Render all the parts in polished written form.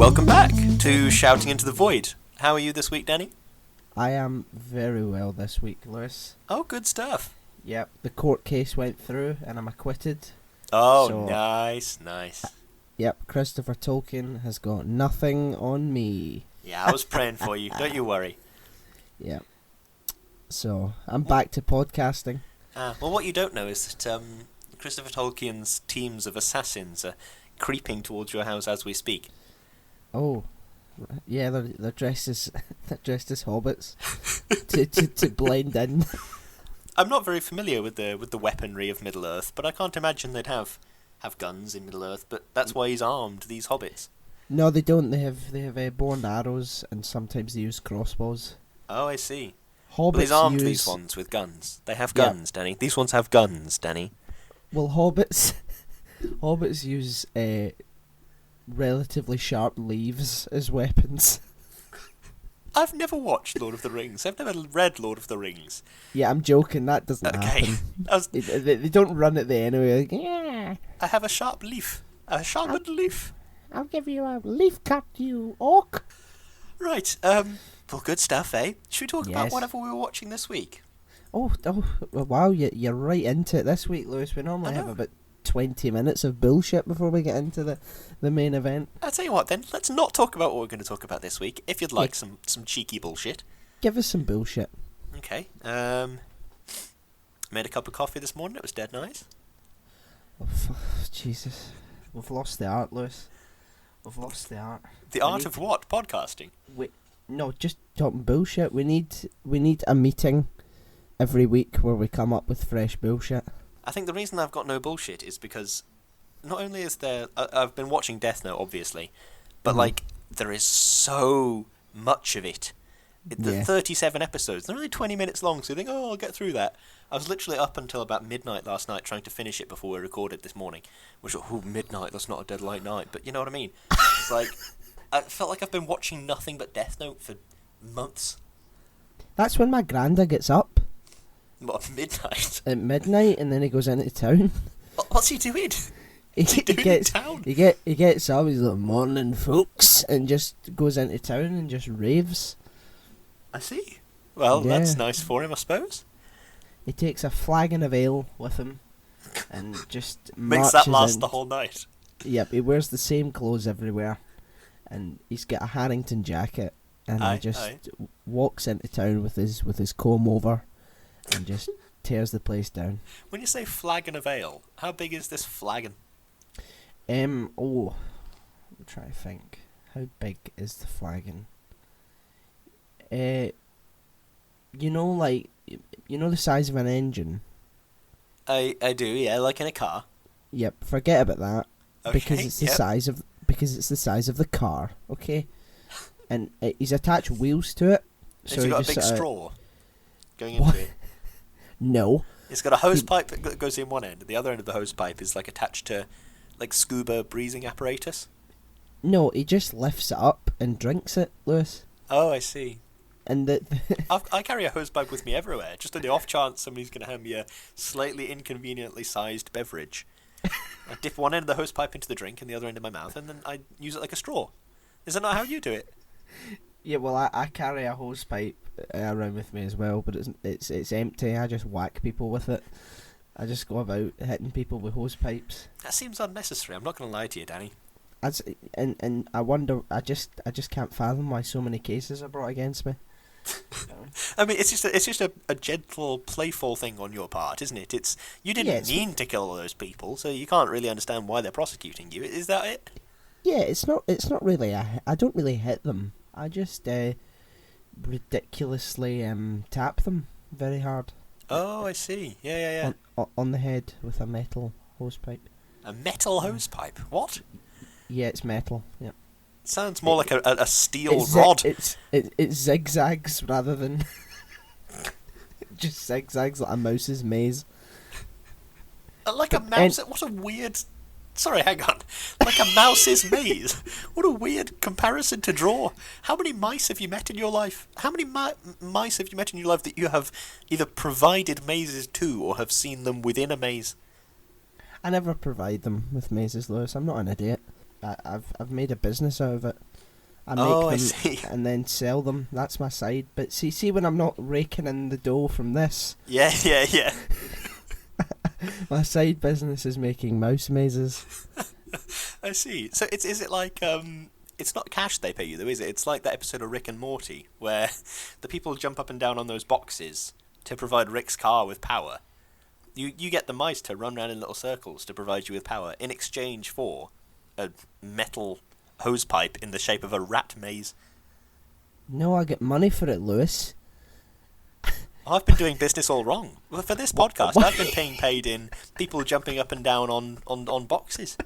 Welcome back to Shouting into the Void. How are you this week, Danny? I am very well this week, Lewis. Oh, good stuff. Yep, the court case went through and I'm acquitted. Oh, So- nice. Yep, Christopher Tolkien has got nothing on me. Yeah, I was praying for you. Don't you worry. Yep. So, I'm back to podcasting. Well, what you don't know is that Christopher Tolkien's teams of assassins are creeping towards your house as we speak. Oh, yeah, they're dressed as hobbits to blend in. I'm not very familiar with the weaponry of Middle Earth, but I can't imagine they'd have guns in Middle Earth. But that's why he's armed these hobbits. No, they don't. They have bow and arrows, and sometimes they use crossbows. Oh, I see. Hobbits Well, he's armed use... these ones with guns. They have Yeah. guns, Danny. These ones have guns, Danny. Well, hobbits use relatively sharp leaves as weapons. I've never watched Lord of the Rings. I've never read Lord of the Rings. Yeah, I'm joking. That doesn't Okay. happen. I They don't run at the end of it. Like, yeah, have a sharp leaf. A sharpened leaf. I'll give you a leaf cut, you orc. Right, well, good stuff, eh? Should we talk about Yes. whatever we were watching this week? Oh, wow, you're right into it this week, Lewis. We normally I have know. about 20 minutes of bullshit before we get into the main event. I'll tell you what, then. Let's not talk about what we're going to talk about this week, if you'd like some cheeky bullshit. Give us some bullshit. Okay, made a cup of coffee this morning. It was dead nice. Oh, Jesus. We've lost the art, Lewis. We've lost the art. The art of what? Podcasting? No, just talking bullshit. We need a meeting every week where we come up with fresh bullshit. I think the reason I've got no bullshit is because not only is there... I've been watching Death Note, obviously, but, there is so much of it. The Yeah. 37 episodes. They're only 20 minutes long, so you think, I'll get through that. I was literally up until about midnight last night trying to finish it before we recorded this morning. Which, midnight, that's not a dead light night, but you know what I mean? It's like... I felt like I've been watching nothing but Death Note for months. That's when my granda gets up What, midnight? at midnight, and then he goes into town. What's he doing? He doing in town? He gets up. He's like, "Morning, folks," and just goes into town and just raves. I see. Well, Yeah. that's nice for him, I suppose. He takes a flagon of ale with him, and just Makes marches that last in. the whole night. Yep, he wears the same clothes everywhere, and he's got a Harrington jacket, and Aye, he just aye. walks into town with his comb over, and just tears the place down. When you say flagon of ale, how big is this flagon? I'm trying to think. How big is the flagon? You know the size of an engine? I do, yeah, like in a car. Yep, forget about that. Okay, Because it's the yep. size of the car, okay? And he's attached wheels to it. Has he got a big sorta- straw going What? into it? No. It's got a hose pipe that goes in one end, and the other end of the hose pipe is like attached to like scuba breathing apparatus. No, he just lifts it up and drinks it, Lewis. Oh, I see. And I carry a hose pipe with me everywhere, just on the off chance somebody's going to hand me a slightly inconveniently sized beverage. I dip one end of the hose pipe into the drink and the other end in my mouth, and then I use it like a straw. Is that not how you do it? yeah, well, I carry a hose pipe around with me as well, but it's empty. I just whack people with it. I just go about hitting people with hose pipes. That seems unnecessary. I'm not going to lie to you, Danny. And I wonder. I just can't fathom why so many cases are brought against me. I mean, it's just a gentle, playful thing on your part, isn't it? You didn't mean to kill all those people, so you can't really understand why they're prosecuting you. Is that it? Yeah, it's not really. I don't really hit them. I just ridiculously tap them very hard. Oh, I see. Yeah. On the head with a metal hose pipe. A metal hose pipe? What? Yeah, it's metal. Yeah. Sounds more like a steel rod. It zigzags rather than just zigzags like a mouse's maze. Like a mouse. What a weird. Sorry, hang on. Like a mouse's maze. What a weird comparison to draw. How many mice have you met in your life? How many mice have you met in your life that you have either provided mazes to or have seen them within a maze? I never provide them with mazes, Lewis. I'm not an idiot. I've made a business out of it. I make Oh, I them see. and then sell them. That's my side. But see when I'm not raking in the dough from this, Yeah, yeah, yeah. my side business is making mouse mazes. I see. So is it like it's not cash they pay you though, is it? It's like that episode of Rick and Morty where the people jump up and down on those boxes to provide Rick's car with power. You get the mice to run around in little circles to provide you with power in exchange for a metal hose pipe in the shape of a rat maze. No, I get money for it, Lewis. I've been doing business all wrong. Well, for this podcast, I've been being paid in people jumping up and down on boxes.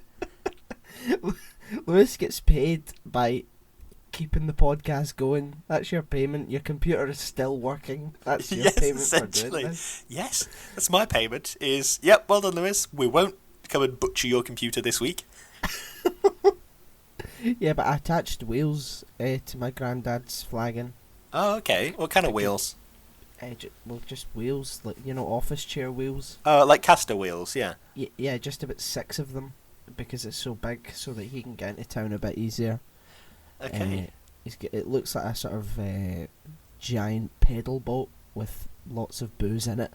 Lewis gets paid by keeping the podcast going. That's your payment. Your computer is still working. That's your Yes, payment for essentially. doing this. Yes, that's my payment. Is yep. Well done, Lewis. We won't come and butcher your computer this week. Yeah, but I attached wheels to my granddad's flagon. Oh, okay. What kind of wheels? Just wheels, like, office chair wheels. Like caster wheels, yeah. Yeah, just about 6 of them, because it's so big, so that he can get into town a bit easier. Okay. It looks like a sort of giant pedal boat with lots of booze in it.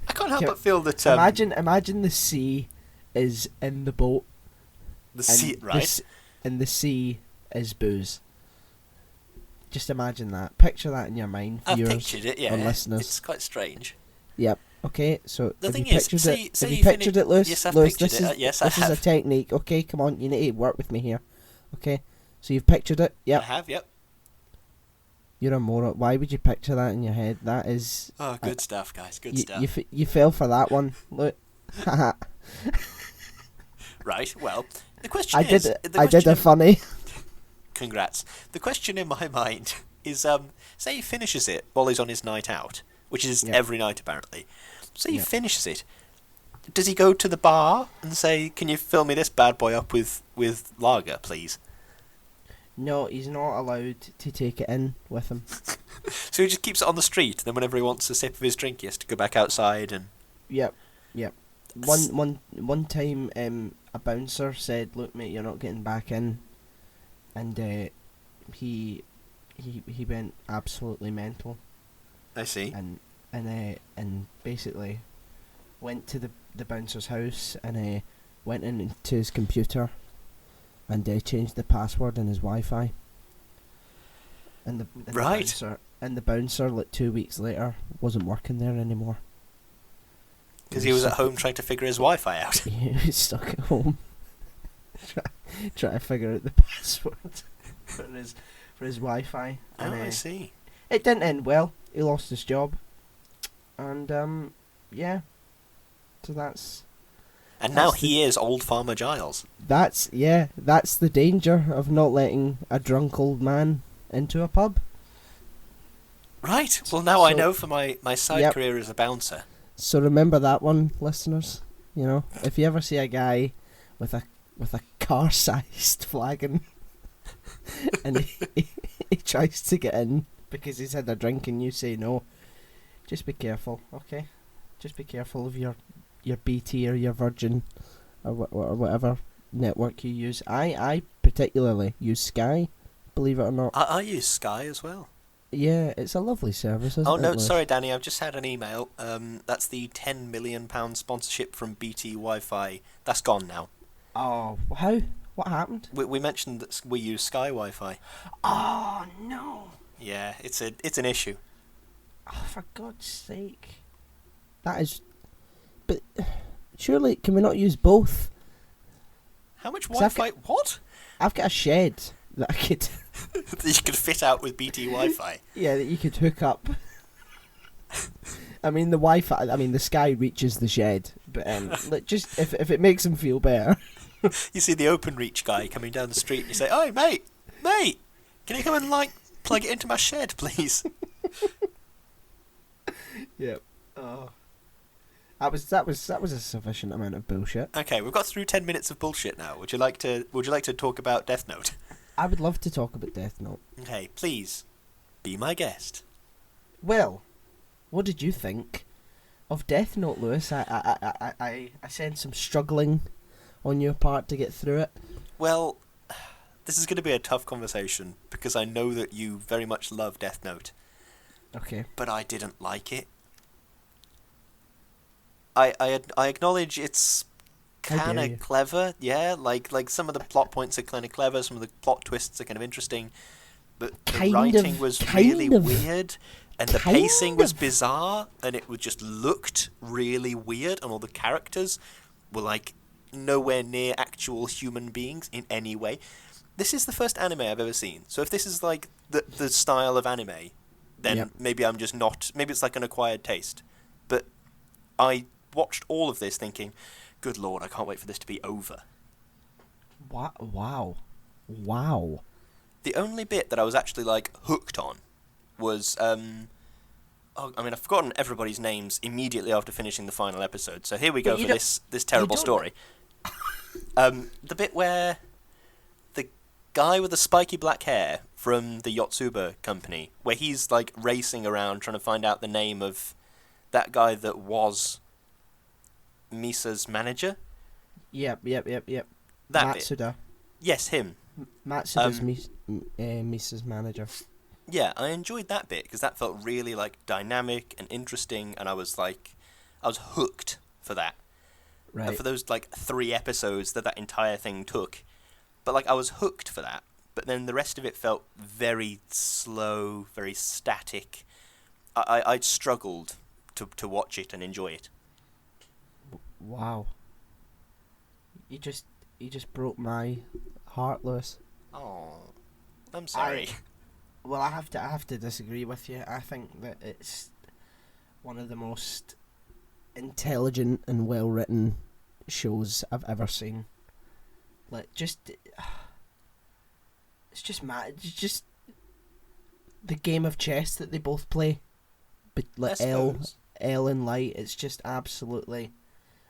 I can't help but feel that Imagine the sea is in the boat. the sea, right? And the sea is booze. Just imagine that. Picture that in your mind, I've viewers pictured it. Yeah, and listeners. it's quite strange. Yep. Okay. So The have thing you is, pictured say- it? say Have you you pictured fini- it, Lewis? Yes, I've Lewis, pictured this it. is Yes, I this is a have. technique. Okay, come on. You need to work with me here. Okay. So you've pictured it. I Yep. have. Yep. You're a moron. Why would you picture that in your head? That is. Oh, good stuff, guys. Good You, stuff. you fell for that one. Look. Right. Well, the question I is. did. The I did question a funny. Congrats. The question in my mind is, say he finishes it while he's on his night out, which is Yep. every night apparently. Say he Yep. finishes it. Does he go to the bar and say, "Can you fill me this bad boy up with lager, please"? No, he's not allowed to take it in with him. So he just keeps it on the street. Then whenever he wants a sip of his drink, he has to go back outside and. Yep. One time, a bouncer said, "Look, mate, you're not getting back in," and he went absolutely mental, I see. and basically went to the bouncer's house and went into his computer and changed the password in his Wi-Fi. And Right. The bouncer, like 2 weeks later, wasn't working there anymore. Because he was at home trying to figure his Wi-Fi out. He was stuck at home, trying to figure out the password for his Wi-Fi. Oh, And, I see. It didn't end well. He lost his job, and yeah. So that's And now That's he is Old Farmer Giles. that's the danger of not letting a drunk old man into a pub. Right. Well, now I So- know for my side Yep. career as a bouncer. So remember that one, listeners. If you ever see a guy with a car-sized flagon, and he tries to get in because he's had a drink and you say no, just be careful, okay? Just be careful of your BT or your Virgin or whatever network you use. I particularly use Sky, believe it or not. I use Sky as well. Yeah, it's a lovely service, isn't Oh it? no, Lewis? sorry, Danny. I've just had an email. That's the £10 million sponsorship from BT Wi-Fi. That's gone now. Oh, how? What happened? We mentioned that we use Sky Wi-Fi. Oh no! Yeah, it's an issue. Oh, for God's sake. That is... But surely, can we not use both? How much 'Cause I've Wi-Fi? What? I've got a shed that I could... That you could fit out with BT Wi-Fi. Yeah, that you could hook up. I mean, the Wi-Fi... I mean, the Sky reaches the shed. But just if it makes him feel better... You see the OpenReach guy coming down the street and you say, "Oh, mate, can you come and plug it into my shed, please?" Yep. Oh. That was a sufficient amount of bullshit. Okay, we've got through 10 minutes of bullshit now. Would you like to talk about Death Note? I would love to talk about Death Note. Okay, please be my guest. Well, what did you think of Death Note, Lewis? I sense some struggling on your part to get through it. Well, this is going to be a tough conversation because I know that you very much love Death Note, Okay. but I didn't like it. I acknowledge it's How kind dare you? of clever, yeah. Like some of the plot points are kind of clever, some of the plot twists are kind of interesting, but the writing was really weird, and the pacing was bizarre, and it would just looked really weird, and all the characters were like nowhere near actual human beings in any way. This is the first anime I've ever seen, so if this is like the style of anime, then Yep. maybe I'm just not. Maybe it's like an acquired taste, but I watched all of this thinking, good lord, I can't wait for this to be over. Wow. Wow. The only bit that I was actually like hooked on was I've forgotten everybody's names immediately after finishing the final episode. So here we go for this terrible story. The bit where the guy with the spiky black hair from the Yotsuba company, where he's like racing around trying to find out the name of that guy that was Misa's manager. Yep. That bit. Matsuda. Yes, him. Matsuda's Misa's manager. Yeah, I enjoyed that bit because that felt really like dynamic and interesting, and I was hooked for that. Right. For those like 3 episodes that entire thing took, but like I was hooked for that. But then the rest of it felt very slow, very static. I struggled to watch it and enjoy it. Wow. You just broke my heart, Lewis. Oh, I'm sorry. Well, I have to disagree with you. I think that it's one of the most intelligent and well written shows I've ever seen. Like, it's just mad. It's just the game of chess that they both play, but like L and Light. It's just absolutely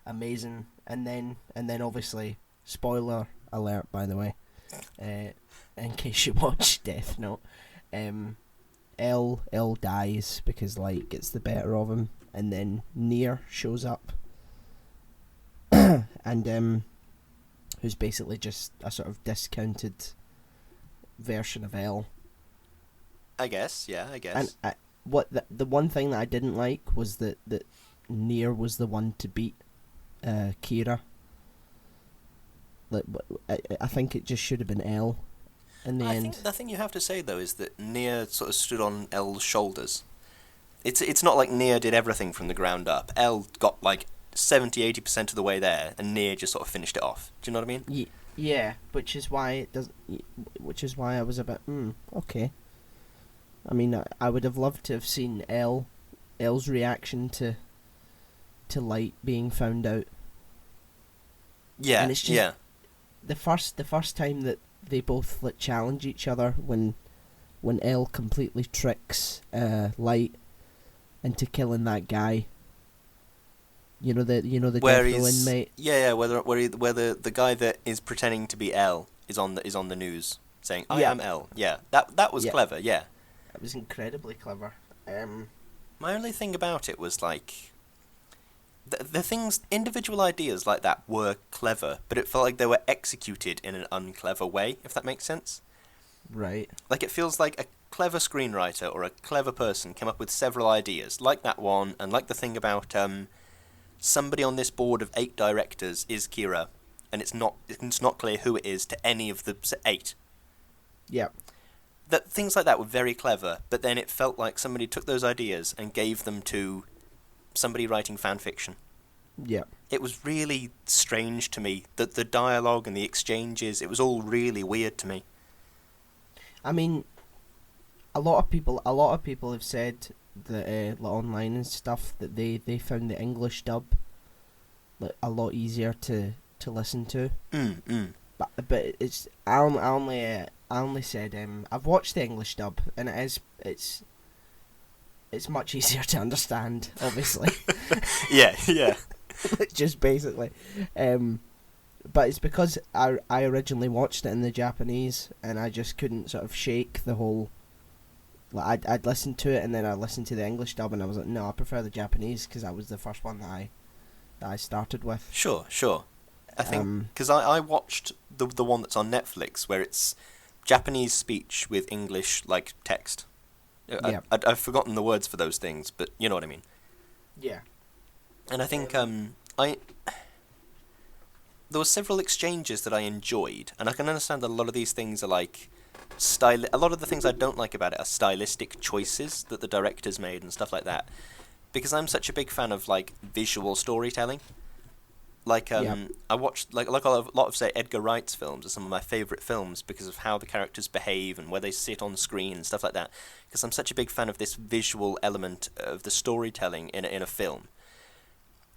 amazing. And then obviously, spoiler alert, by the way, in case you watch Death Note, L dies because Light gets the better of him, and then Nier shows up, and who's basically just a sort of discounted version of L. I guess. And what the one thing that I didn't like was that Nier was the one to beat Kira. Like, I think it just should have been L in the end. I think the thing you have to say though is that Nier sort of stood on L's shoulders. It's not like Nier did everything from the ground up. L got like 70-80% of the way there, and Nier just sort of finished it off. Do you know what I mean? Yeah, which is why it does. Which is why I was a bit okay. I mean, I would have loved to have seen L's reaction to Light being found out. Yeah, and it's just the first time that they both like challenge each other when L completely tricks Light into killing that guy. You know the inmate. Yeah, where the guy that is pretending to be L is on the news saying I am L. Yeah, that was clever. Yeah, it was incredibly clever. My only thing about it was like the things, individual ideas like that were clever, but it felt like they were executed in an unclever way, if that makes sense. Right. Like it feels like a clever screenwriter or a clever person came up with several ideas, like that one, and like the thing about somebody on this board of 8 directors is Kira, and it's not clear who it is to any of the 8. Yeah. That things like that were very clever, but then it felt like somebody took those ideas and gave them to somebody writing fan fiction. Yeah. It was really strange to me that the dialogue and the exchanges, it was all really weird to me. I mean, a lot of people have said that online and stuff that they found the English dub like a lot easier to listen to. But it's I only said I've watched the English dub, and it's much easier to understand, obviously. yeah. Just basically. But it's because I originally watched it in the Japanese, and I just couldn't sort of shake the whole. Like I'd listened to it, and then I listened to the English dub, and I was like, no, I prefer the Japanese because that was the first one that I started with. Sure. I think because I watched the one that's on Netflix where it's Japanese speech with English like text. Yeah. I've forgotten the words for those things, but you know what I mean. Yeah. And I think there were several exchanges that I enjoyed, and I can understand that a lot of these things are like a lot of the things I don't like about it are stylistic choices that the directors made and stuff like that. Because I'm such a big fan of like visual storytelling. Like I watched like a lot of say Edgar Wright's films are some of my favourite films because of how the characters behave and where they sit on screen and stuff like that. Because I'm such a big fan of this visual element of the storytelling in a film.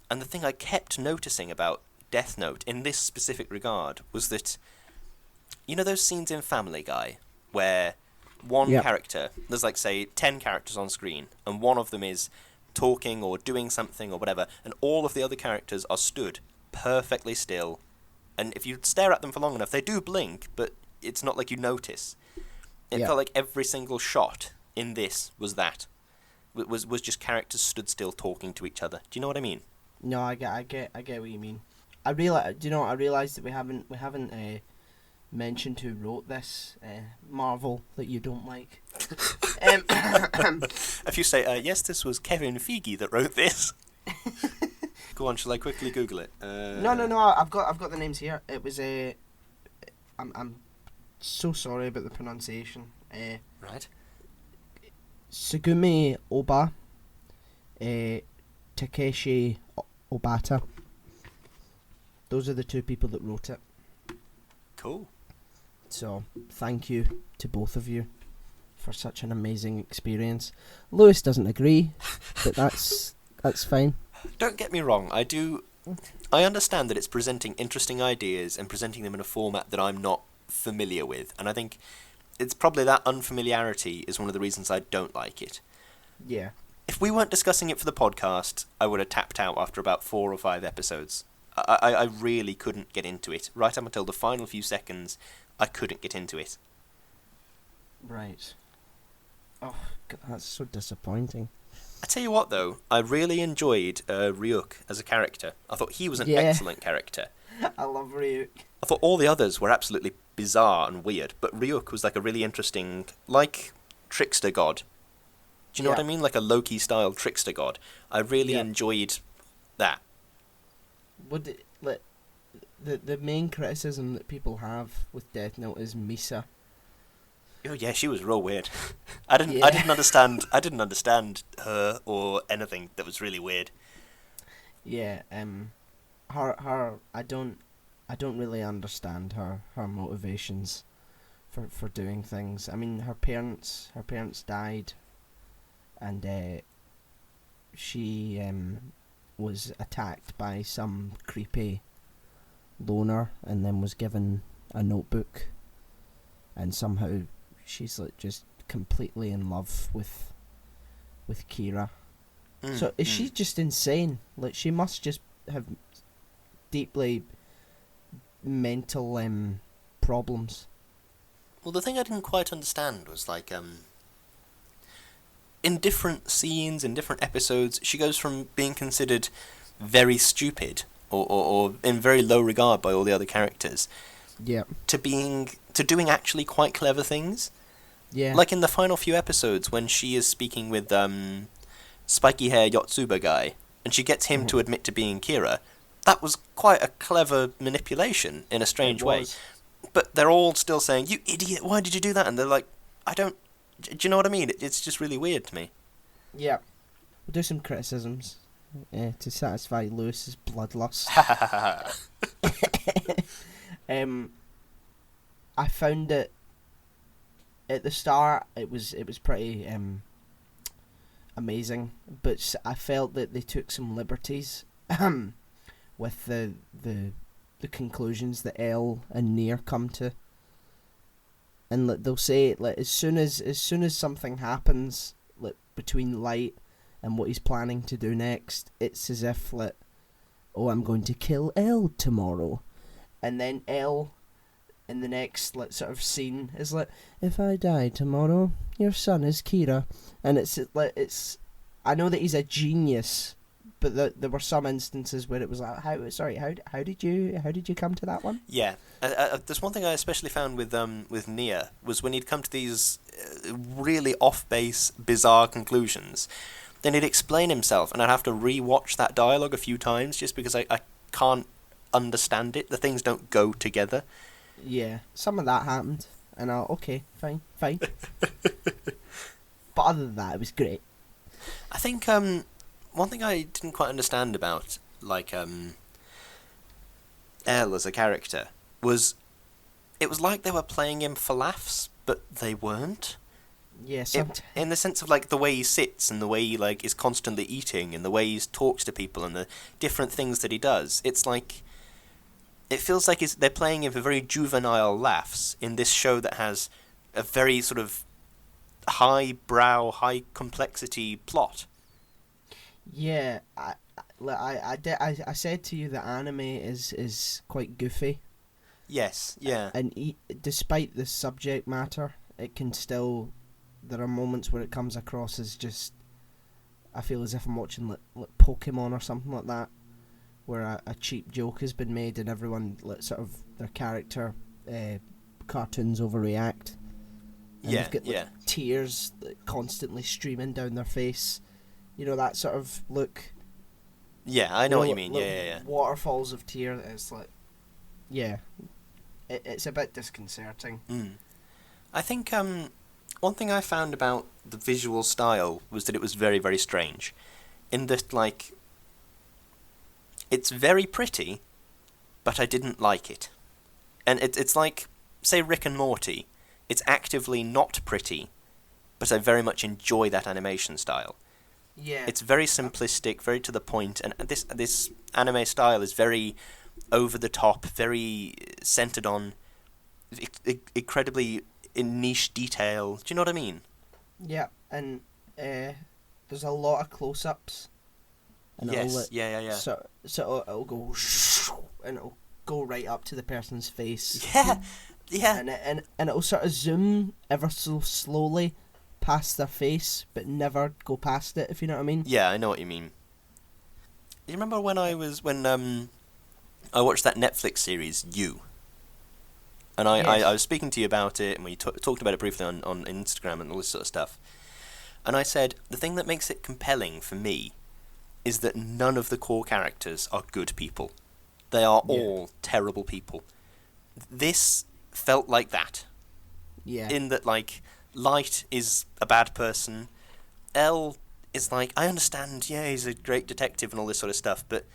And the thing I kept noticing about Death Note in this specific regard was that, you know those scenes in Family Guy where one character, there's like say 10 characters on screen and one of them is talking or doing something or whatever, and all of the other characters are stood perfectly still, and if you stare at them for long enough they do blink, but it's not like you notice. It felt like every single shot in this was just characters stood still talking to each other. Do you know what I mean? No, I get what you mean. I realised that we haven't mentioned who wrote this Marvel that you don't like. If you say yes, this was Kevin Feige that wrote this. Go on, shall I quickly Google it? No. I've got the names here. It was I'm so sorry about the pronunciation. Right. Sugumi Oba, Takeshi Obata. Those are the two people that wrote it. Cool. So thank you to both of you for such an amazing experience. Lewis doesn't agree, but that's fine. Don't get me wrong, I understand that it's presenting interesting ideas and presenting them in a format that I'm not familiar with, and I think it's probably that unfamiliarity is one of the reasons I don't like it. Yeah. If we weren't discussing it for the podcast, I would have tapped out after about 4 or 5 episodes. I really couldn't get into it. Right up until the final few seconds, I couldn't get into it. Right. Oh, God, that's so disappointing. I tell you what, though, I really enjoyed Ryuk as a character. I thought he was an excellent character. I love Ryuk. I thought all the others were absolutely bizarre and weird, but Ryuk was like a really interesting, like, trickster god. Do you know what I mean? Like a Loki-style trickster god. I really enjoyed that. The main criticism that people have with Death Note is Misa. Oh yeah, she was real weird. I didn't understand her or anything. That was really weird. Yeah, her I don't really understand her motivations for doing things. I mean, her parents died, and she was attacked by some creepy loner, and then was given a notebook, and somehow she's like just completely in love with Kira. So is she just insane? Like, she must just have deeply mental problems. Well, the thing I didn't quite understand was like in different scenes, in different episodes, she goes from being considered very stupid or in very low regard by all the other characters, to doing actually quite clever things. Yeah. Like in the final few episodes when she is speaking with spiky hair Yotsuba guy, and she gets him to admit to being Kira. That was quite a clever manipulation in a strange way. But they're all still saying, "You idiot, why did you do that?" And they're like, do you know what I mean? It's just really weird to me. Yeah. We'll do some criticisms to satisfy Lewis's bloodlust. I found it at the start. It was pretty amazing, but I felt that they took some liberties with the conclusions that Elle and Nier come to. And they'll say, like, as soon as something happens, like, between Light and what he's planning to do next, it's as if, like, oh, I'm going to kill Elle tomorrow. And then Elle, in the next, like, sort of scene, is like, if I die tomorrow, your son is Kira. And it's like, I know that he's a genius, but there were some instances where it was like, how did you come to that one? Yeah, there's one thing I especially found with Nia was when he'd come to these really off-base, bizarre conclusions, then he'd explain himself, and I'd have to re-watch that dialogue a few times just because I can't understand it. The things don't go together. Yeah, some of that happened, and okay, fine. But other than that, it was great. I think one thing I didn't quite understand about like Elle as a character was it was like they were playing him for laughs, but they weren't. Yeah, In the sense of like the way he sits and the way he like is constantly eating and the way he talks to people and the different things that he does. It's like it feels like they're playing him for very juvenile laughs in this show that has a very sort of high-brow, high-complexity plot. Yeah, I said to you that anime is quite goofy. Yes, yeah. And despite the subject matter, it can still... There are moments where it comes across as just... I feel as if I'm watching like Pokemon or something like that, where a cheap joke has been made and everyone, sort of, their character cartoons overreact. And Yeah, they've got tears constantly streaming down their face. You know, that sort of look. Yeah, I know what you mean. Yeah. Waterfalls of tears. It's like, yeah, it's a bit disconcerting. I think one thing I found about the visual style was that it was very, very strange. In that, like, it's very pretty, but I didn't like it. And it's like, say, Rick and Morty. It's actively not pretty, but I very much enjoy that animation style. Yeah. It's very simplistic, very to the point, and this anime style is very over the top, very centered on incredibly niche detail. Do you know what I mean? Yeah, and there's a lot of close-ups. And Yes, yeah. So it'll go and it'll go right up to the person's face. Yeah. And it'll sort of zoom ever so slowly past their face, but never go past it, if you know what I mean. Yeah, I know what you mean. You remember when I watched that Netflix series, You? And I was speaking to you about it, and we talked about it briefly on Instagram and all this sort of stuff. And I said, the thing that makes it compelling for me is that none of the core characters are good people. They are all terrible people. This felt like that. Yeah. In that, like, Light is a bad person. Elle is like, I understand, yeah, he's a great detective and all this sort of stuff, but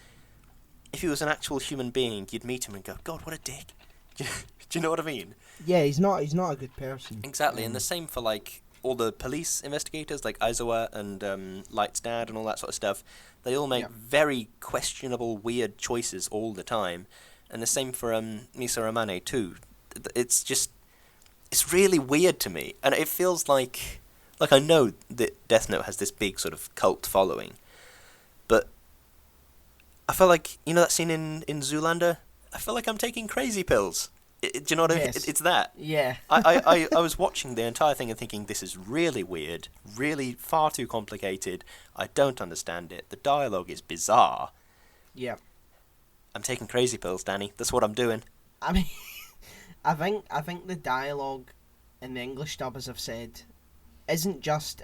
if he was an actual human being, you'd meet him and go, God, what a dick. Do you know what I mean? Yeah, he's not a good person. Exactly, and the same for, like, all the police investigators, like Aizawa and Light's dad and all that sort of stuff. They all make very questionable, weird choices all the time. And the same for Misa Ramane, too. It's just... It's really weird to me. And it feels like... Like, I know that Death Note has this big sort of cult following. But I feel like... You know that scene in Zoolander? I feel like I'm taking crazy pills. Do you know what I mean? It's that. Yeah. I was watching the entire thing and thinking, this is really weird, really far too complicated. I don't understand it. The dialogue is bizarre. Yeah. I'm taking crazy pills, Danny. That's what I'm doing. I mean, I think the dialogue in the English dub, as I've said, isn't just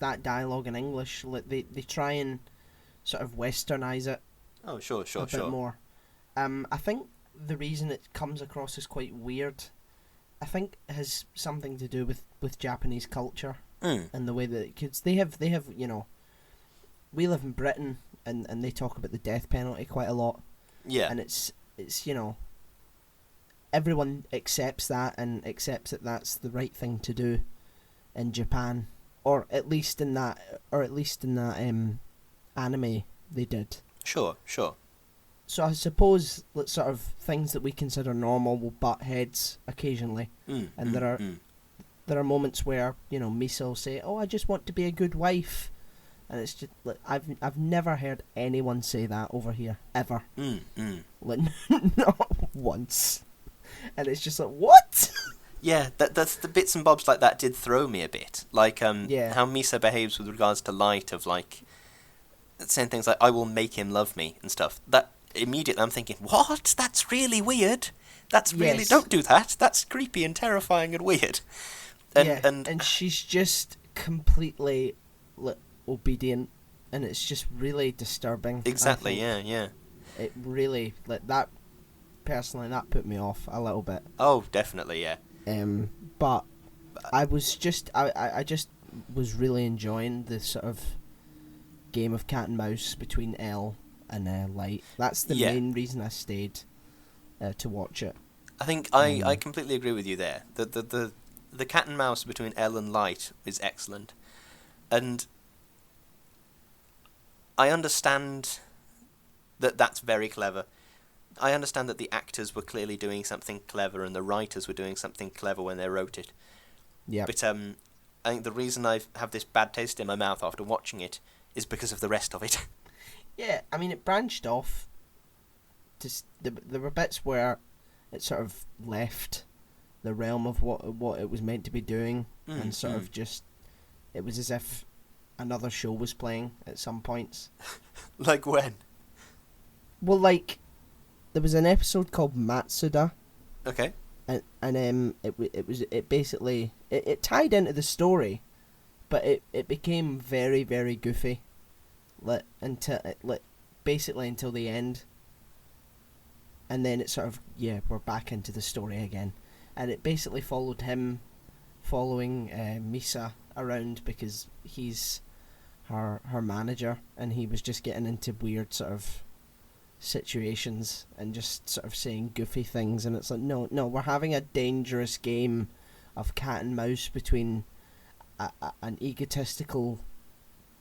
that dialogue in English. Like they try and sort of westernize it. Oh, sure. A bit more. I think the reason it comes across as quite weird, I think, has something to do with Japanese culture and the way that kids they have you know, we live in Britain and they talk about the death penalty quite a lot. Yeah. And it's you know, everyone accepts that and accepts that that's the right thing to do in Japan, or at least in that anime they did. Sure. So I suppose that sort of things that we consider normal will butt heads occasionally, and there are moments where, you know, Misa will say, "Oh, I just want to be a good wife," and it's just like I've never heard anyone say that over here ever, like not once, and it's just like, what? Yeah, that's the bits and bobs like that did throw me a bit. Like how Misa behaves with regards to Light, of like saying things like, I will make him love me and stuff, that immediately I'm thinking, what? That's really weird. That's really... Yes. Don't do that. That's creepy and terrifying and weird. And she's just completely obedient, and it's just really disturbing. Exactly, yeah. It really, that, personally, that put me off a little bit. Oh, definitely, yeah. But I was just, I just was really enjoying the sort of game of cat and mouse between Elle and Light. That's the main reason I stayed to watch it. I think I completely agree with you there. The cat and mouse between Elle and Light is excellent. And I understand that that's very clever. I understand that the actors were clearly doing something clever and the writers were doing something clever when they wrote it. Yeah. But I think the reason I have this bad taste in my mouth after watching it is because of the rest of it. Yeah, I mean, it branched off. There were bits where it sort of left the realm of what it was meant to be doing, and sort of just, it was as if another show was playing at some points. Like when? Well, like, there was an episode called Matsuda. Okay. And it basically it tied into the story, but it became very, very goofy, basically until the end. And then it sort of, we're back into the story again. And it basically followed him following Misa around because he's her manager, and he was just getting into weird sort of situations and just sort of saying goofy things, and it's like, no, we're having a dangerous game of cat and mouse between an egotistical,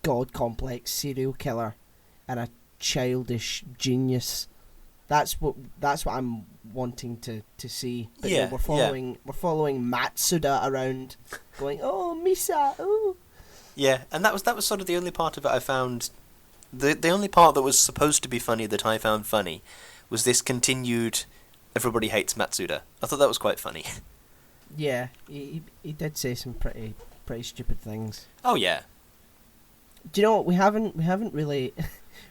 god complex serial killer and a childish genius. That's what I'm wanting to see. But we're following Matsuda around, going, "Oh, Misa, oh." Yeah, and that was sort of the only part of it I found. The only part that was supposed to be funny that I found funny was this continued everybody hates Matsuda. I thought that was quite funny. Yeah, he did say some pretty stupid things. Oh yeah. Do you know what, we haven't really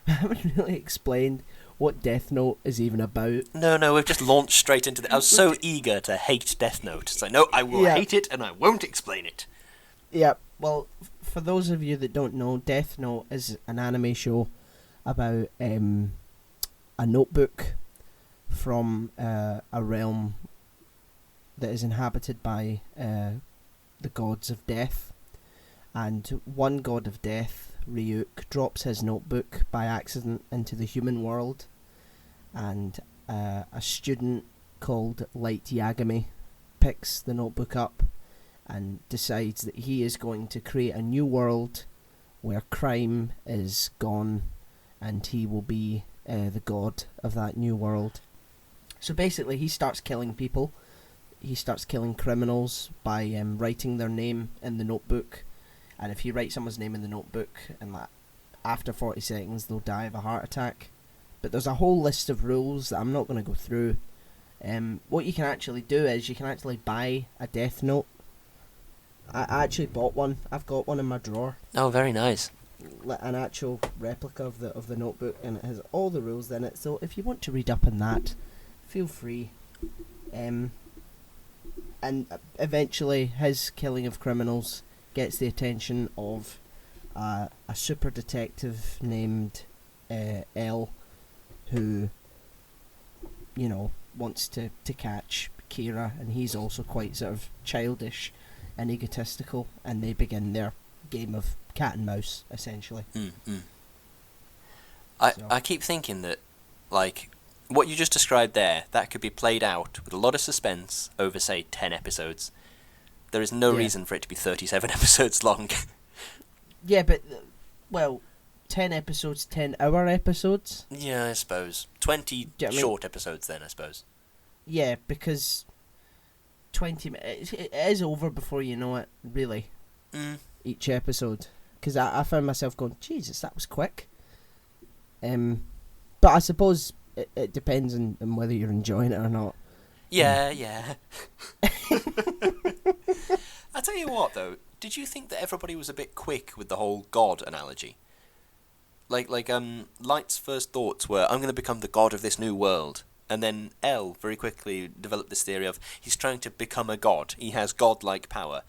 we haven't really explained what Death Note is even about. No, we've just launched straight into I was so eager to hate Death Note. So no, I will hate it and I won't explain it. Yeah, well, for those of you that don't know, Death Note is an anime show about a notebook from a realm that is inhabited by the gods of death. And one god of death, Ryuk, drops his notebook by accident into the human world. And a student called Light Yagami picks the notebook up and decides that he is going to create a new world where crime is gone, and he will be the god of that new world. So basically he starts killing people. He starts killing criminals by writing their name in the notebook. And if you write someone's name in the notebook, and after 40 seconds they'll die of a heart attack. But there's a whole list of rules that I'm not going to go through. What you can actually do is you can actually buy a Death Note. I actually bought one. I've got one in my drawer. Oh, very nice. An actual replica of the notebook, and it has all the rules in it. So if you want to read up on that, feel free. And eventually his killing of criminals gets the attention of a super detective named Elle, who, wants to catch Kira, and he's also quite sort of childish and egotistical, and they begin their game of cat and mouse, essentially. I keep thinking that, like, what you just described there, that could be played out with a lot of suspense over, say, 10 episodes. There is no reason for it to be 37 episodes long. Yeah, but, 10 episodes, 10-hour episodes? Yeah, I suppose. 20 short episodes then, I suppose. Yeah, because 20 minutes, it is over before you know it, really. Each episode. Because I found myself going, Jesus, that was quick. But I suppose it depends on whether you're enjoying it or not. Yeah. I tell you what, though, did you think that everybody was a bit quick with the whole God analogy? Light's first thoughts were, I'm going to become the god of this new world. And then L very quickly developed this theory of he's trying to become a god. He has god-like power.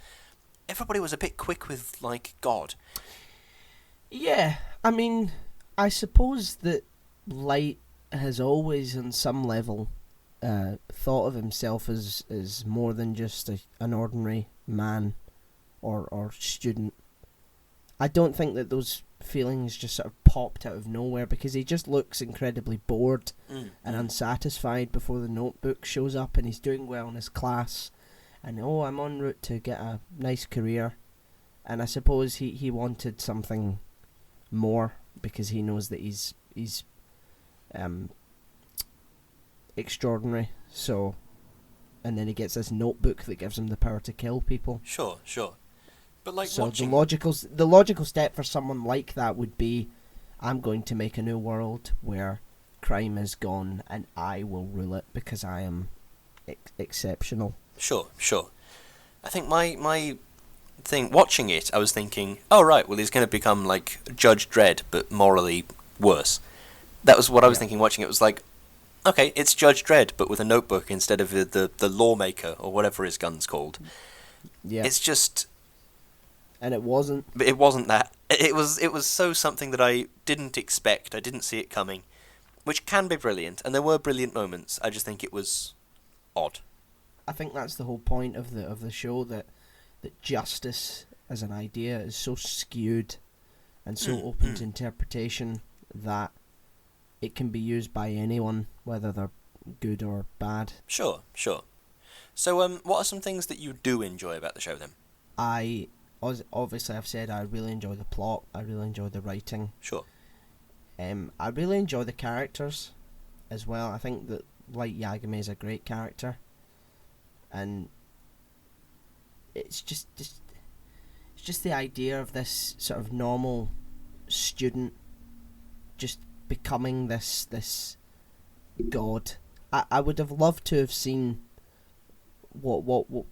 Everybody was a bit quick with, like, God. Yeah, I mean, I suppose that Light has always, on some level, thought of himself as more than just an ordinary man or student. I don't think that those feelings just sort of popped out of nowhere, because he just looks incredibly bored and unsatisfied before the notebook shows up, and he's doing well in his class, and I'm en route to get a nice career. And I suppose he wanted something more, because he knows that he's extraordinary. So, and then he gets this notebook that gives him the power to kill people. Sure. But like, so watching... the logical step for someone like that would be, I'm going to make a new world where crime is gone and I will rule it because I am exceptional. Sure. I think my thing, watching it, I was thinking, oh right, well he's going to become like Judge Dredd, but morally worse. That was what I was thinking watching it. It was like, okay, it's Judge Dredd, but with a notebook instead of the lawmaker, or whatever his gun's called. Yeah. It's just... And it wasn't. But it wasn't that. It was so something that I didn't expect. I didn't see it coming. Which can be brilliant, and there were brilliant moments. I just think it was odd. I think that's the whole point of the show, that justice as an idea is so skewed and so open to interpretation that it can be used by anyone, whether they're good or bad. Sure. So, what are some things that you do enjoy about the show, then? Obviously, I've said I really enjoy the plot, I really enjoy the writing. Sure. I really enjoy the characters as well. I think that Light Yagami is a great character. And it's just the idea of this sort of normal student just becoming this god. I would have loved to have seen what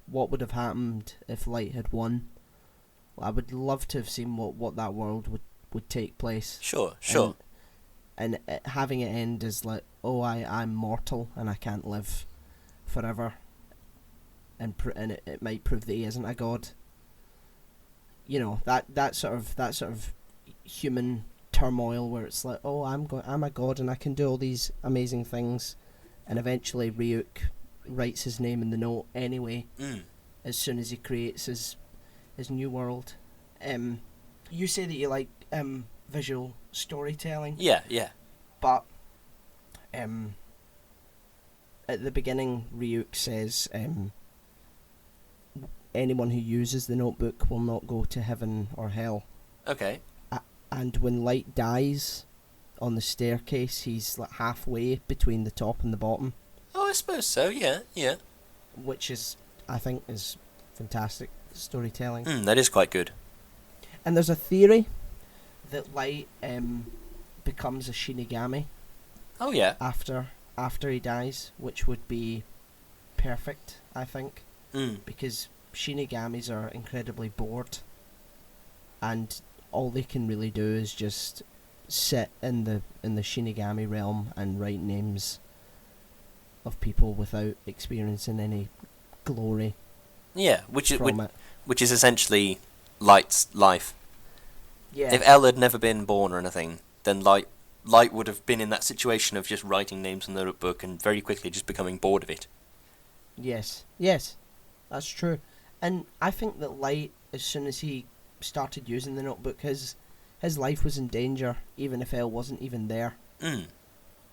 would have happened if Light had won. I would love to have seen what that world would take place. Sure. And having it end as like, I'm mortal and I can't live forever. And it might prove that he isn't a god. You know, that sort of human turmoil where it's like, I'm a god and I can do all these amazing things, and eventually Ryuk writes his name in the note anyway. As soon as he creates his new world. You say that you like visual storytelling. Yeah. But at the beginning, Ryuk says, anyone who uses the notebook will not go to heaven or hell. Okay. And when Light dies on the staircase, he's like halfway between the top and the bottom. Oh, I suppose so, yeah. Which I think is fantastic storytelling. That is quite good. And there's a theory that Light becomes a Shinigami. Oh, yeah. After he dies, which would be perfect, I think. Because Shinigamis are incredibly bored, and all they can really do is just sit in the Shinigami realm and write names of people without experiencing any glory. Yeah, which is essentially Light's life. Yeah. If Elle had never been born or anything, then Light would have been in that situation of just writing names in the notebook and very quickly just becoming bored of it. Yes, that's true. And I think that Light, as soon as he started using the notebook, his life was in danger, even if Elle wasn't even there.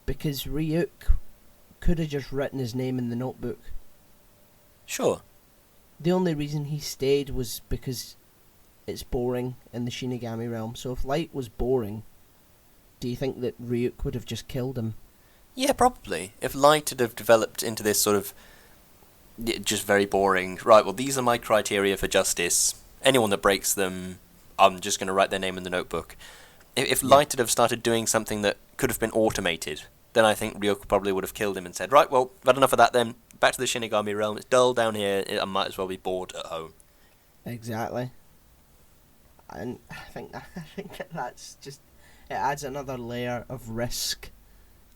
Because Ryuk could have just written his name in the notebook. Sure. The only reason he stayed was because it's boring in the Shinigami realm. So if Light was boring, do you think that Ryuk would have just killed him? Yeah, probably. If Light had have developed into this sort of just very boring, right, well, these are my criteria for justice. Anyone that breaks them, I'm just going to write their name in the notebook. If Light had have started doing something that could have been automated, then I think Ryuk probably would have killed him and said, right, well, I've had enough of that then. Back to the Shinigami realm. It's dull down here. I might as well be bored at home. Exactly. And I think that's just... it adds another layer of risk,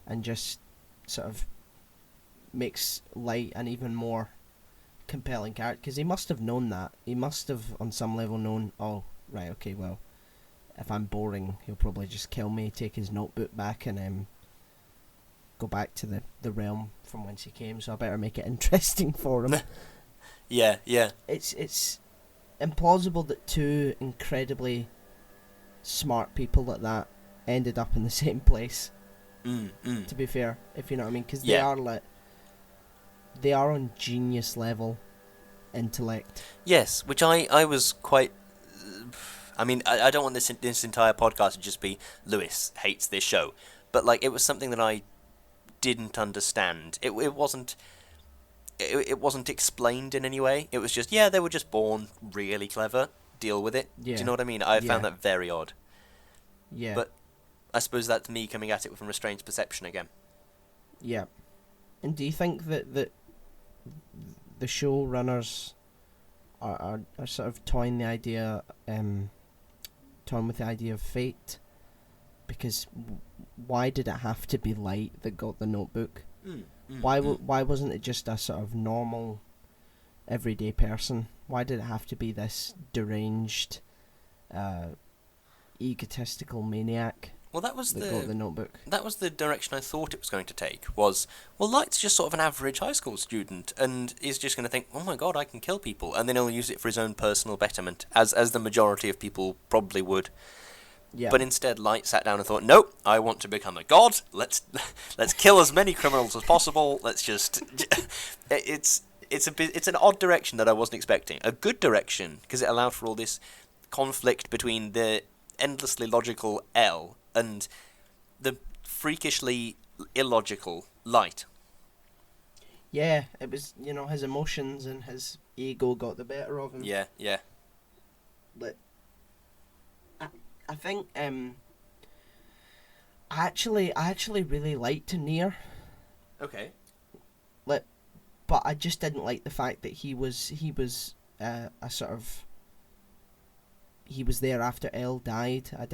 and just sort of makes Light an even more compelling character, because he must have known that. He must have, on some level, known, oh, right, okay, well, if I'm boring, he'll probably just kill me, take his notebook back, and go back to the realm from whence he came, so I better make it interesting for him. Yeah. It's implausible that two incredibly smart people like that ended up in the same place. To be fair, if you know what I mean, because they are on genius level intellect. Yes, which I was quite. I mean, I don't want this entire podcast to just be Lewis hates this show, but like it was something that I didn't understand. It wasn't. It wasn't explained in any way. It was just they were just born really clever. Deal with it. Yeah. Do you know what I mean? I found that very odd. Yeah. But I suppose that's me coming at it from a strange perception again. Yeah. And do you think that the showrunners are sort of toying with the idea of fate? Because why did it have to be Light that got the notebook? Why wasn't it just a sort of normal, everyday person? Why did it have to be this deranged, egotistical maniac? Well, that got the notebook. That was the direction I thought it was going to take. Light's just sort of an average high school student, and is just going to think, oh my god, I can kill people, and then he'll use it for his own personal betterment, as the majority of people probably would. Yeah. But instead, Light sat down and thought, nope, I want to become a god. Let's kill as many criminals as possible. Let's just... It's an odd direction that I wasn't expecting. A good direction, because it allowed for all this conflict between the endlessly logical L and the freakishly illogical Light. Yeah, it was, his emotions and his ego got the better of him. Yeah. But I think I actually really liked Nier. Okay. But I just didn't like the fact that he was a sort of, he was there after L died. I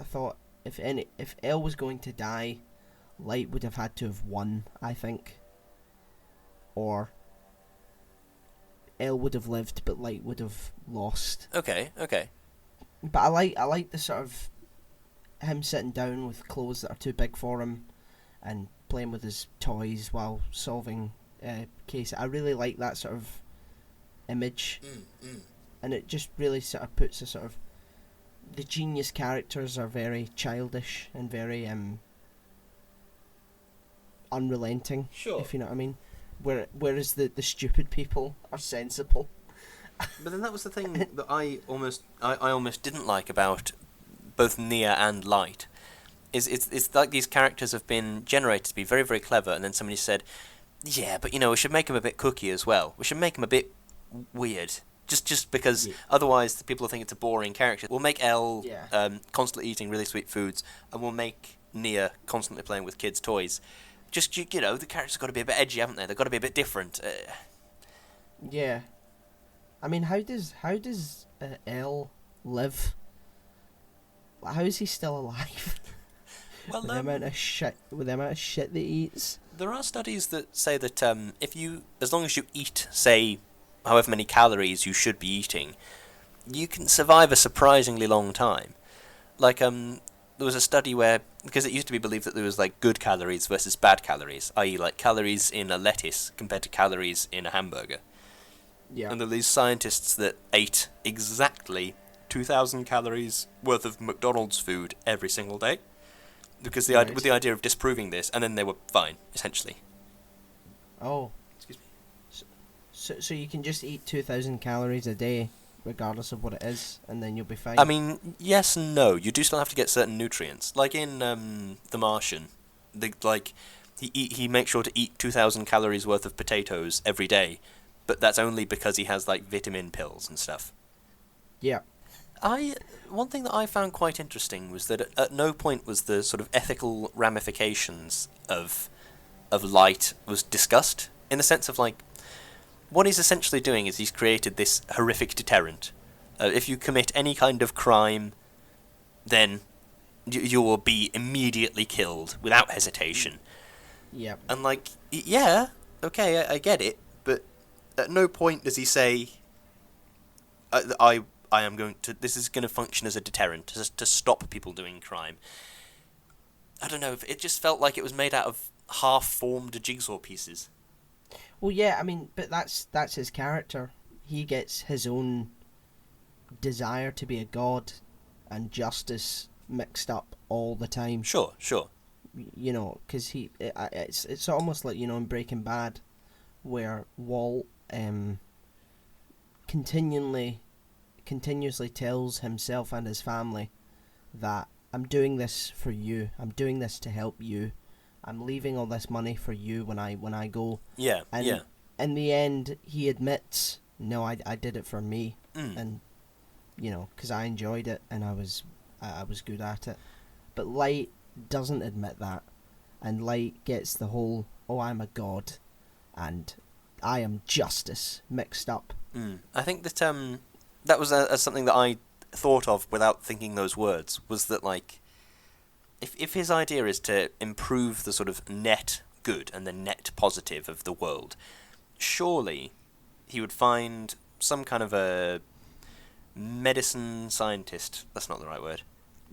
thought if L was going to die, Light would have had to have won, I think. Or L would have lived, but Light would have lost. Okay. But I like the sort of him sitting down with clothes that are too big for him and playing with his toys while solving case. I really like that sort of image. And it just really sort of puts a sort of, the genius characters are very childish and very unrelenting. Sure. If you know what I mean. Whereas the stupid people are sensible. But then that was the thing that I almost didn't like about both Nia and Light. It's like these characters have been generated to be very, very clever, and then somebody said, yeah, but we should make them a bit kooky as well. We should make them a bit weird. Just because otherwise the people will think it's a boring character. We'll make Elle constantly eating really sweet foods, and we'll make Nia constantly playing with kids' toys. Just, the characters got to be a bit edgy, haven't they? They've got to be a bit different. Yeah. I mean, how does Elle live? How is he still alive? Well, with the amount of shit that he eats. There are studies that say that as long as you eat, say, however many calories you should be eating, you can survive a surprisingly long time. Like, there was a study where, because it used to be believed that there was like good calories versus bad calories, i.e. like calories in a lettuce compared to calories in a hamburger. Yeah. And there were these scientists that ate exactly 2,000 calories worth of McDonald's food every single day, because with the idea of disproving this, and then they were fine, essentially. Oh. Excuse me. So you can just eat 2,000 calories a day, regardless of what it is, and then you'll be fine? I mean, yes and no. You do still have to get certain nutrients. Like in The Martian, he makes sure to eat 2,000 calories worth of potatoes every day, but that's only because he has like vitamin pills and stuff. Yeah. One thing that I found quite interesting was that at no point was the sort of ethical ramifications of Light was discussed, in the sense of like, what he's essentially doing is he's created this horrific deterrent. If you commit any kind of crime, then you will be immediately killed without hesitation. Yep. And like, yeah, okay, I get it, but at no point does he say, I am going to. This is going to function as a deterrent to stop people doing crime. I don't know. It just felt like it was made out of half-formed jigsaw pieces. Well, yeah, I mean, but that's his character. He gets his own desire to be a god and justice mixed up all the time. Sure. You know, because it's almost like, you know, in Breaking Bad, where Walt continuously tells himself and his family that I'm doing this for you. I'm doing this to help you. I'm leaving all this money for you when I go. Yeah. And yeah. in the end, he admits, no, I did it for me, and you know, because I enjoyed it and I was good at it. But Light doesn't admit that, and Light gets the whole, oh, I'm a god, and I am justice mixed up. I think that that was something that I thought of without thinking those words, was that, like, if his idea is to improve the sort of net good and the net positive of the world, surely he would find some kind of a medicine scientist. That's not the right word.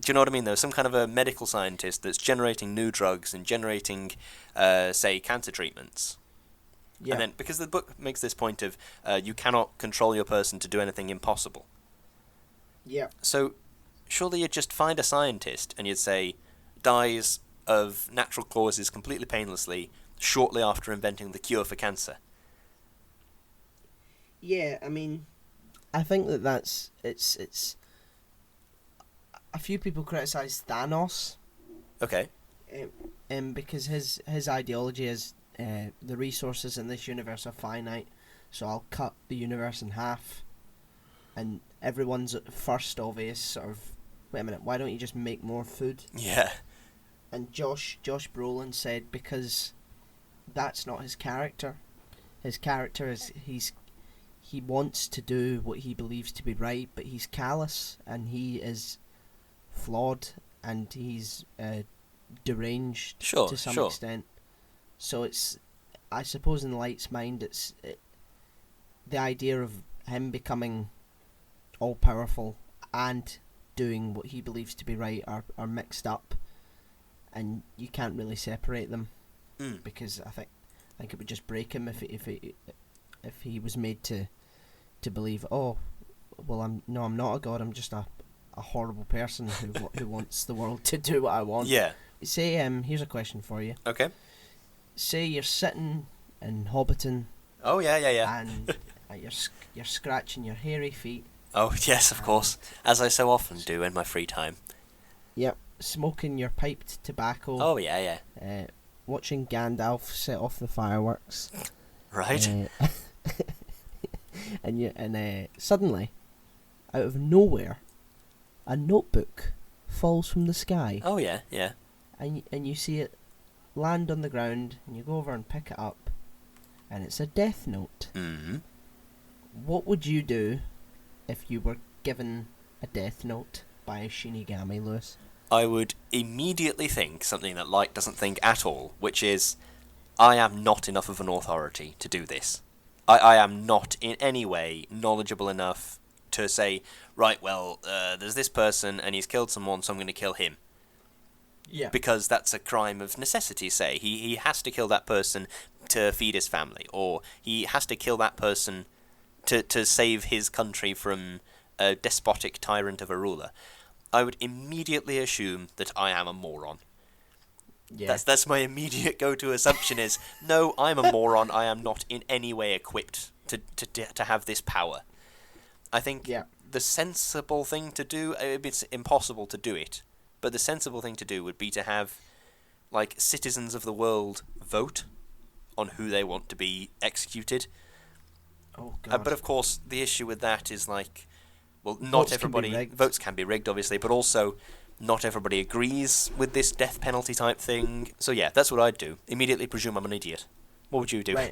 Do you know what I mean, though? Some kind of a medical scientist that's generating new drugs and generating, say, cancer treatments. Yeah. And then, because the book makes this point of you cannot control your person to do anything impossible. Yeah. So, surely you'd just find a scientist and you'd say, dies of natural causes completely painlessly shortly after inventing the cure for cancer. Yeah, I mean, I think that's it's. A few people criticize Thanos, Okay. because his ideology is the resources in this universe are finite, so I'll cut the universe in half, and everyone's first obvious sort of, wait a minute, why don't you just make more food? Yeah. And Josh Brolin said because that's not his character. His character is he wants to do what he believes to be right, but he's callous and he is flawed and he's deranged to some extent. So it's, I suppose, in Light's mind, the idea of him becoming all powerful and doing what he believes to be right are mixed up, and you can't really separate them because I think it would just break him if he was made to believe, oh, well, I'm not a god, I'm just a horrible person who wants the world to do what I want. Yeah. Say, here's a question for you. Okay. Say you're sitting in Hobbiton. Oh, yeah. And you're scratching your hairy feet. Oh, yes, of course. As I so often do in my free time. Yep. Smoking your piped tobacco. Oh, yeah. Watching Gandalf set off the fireworks. Right. And suddenly, out of nowhere, a notebook falls from the sky. Oh, yeah. And you see it land on the ground, and you go over and pick it up, and it's a death note. Mm-hmm. What would you do if you were given a death note by a Shinigami, Lewis? I would immediately think something that Light doesn't think at all, which is, I am not enough of an authority to do this. I am not in any way knowledgeable enough to say, right, well, there's this person and he's killed someone, so I'm going to kill him. Yeah. Because that's a crime of necessity, say. He has to kill that person to feed his family, or he has to kill that person to save his country from a despotic tyrant of a ruler. I would immediately assume that I am a moron. Yeah. That's my immediate go-to assumption is, no, I'm a moron, I am not in any way equipped to have this power. I think the sensible thing to do, it's impossible to do it, but the sensible thing to do would be to have, like, citizens of the world vote on who they want to be executed. Oh, God. But of course, the issue with that is, like, well, Votes can be Right,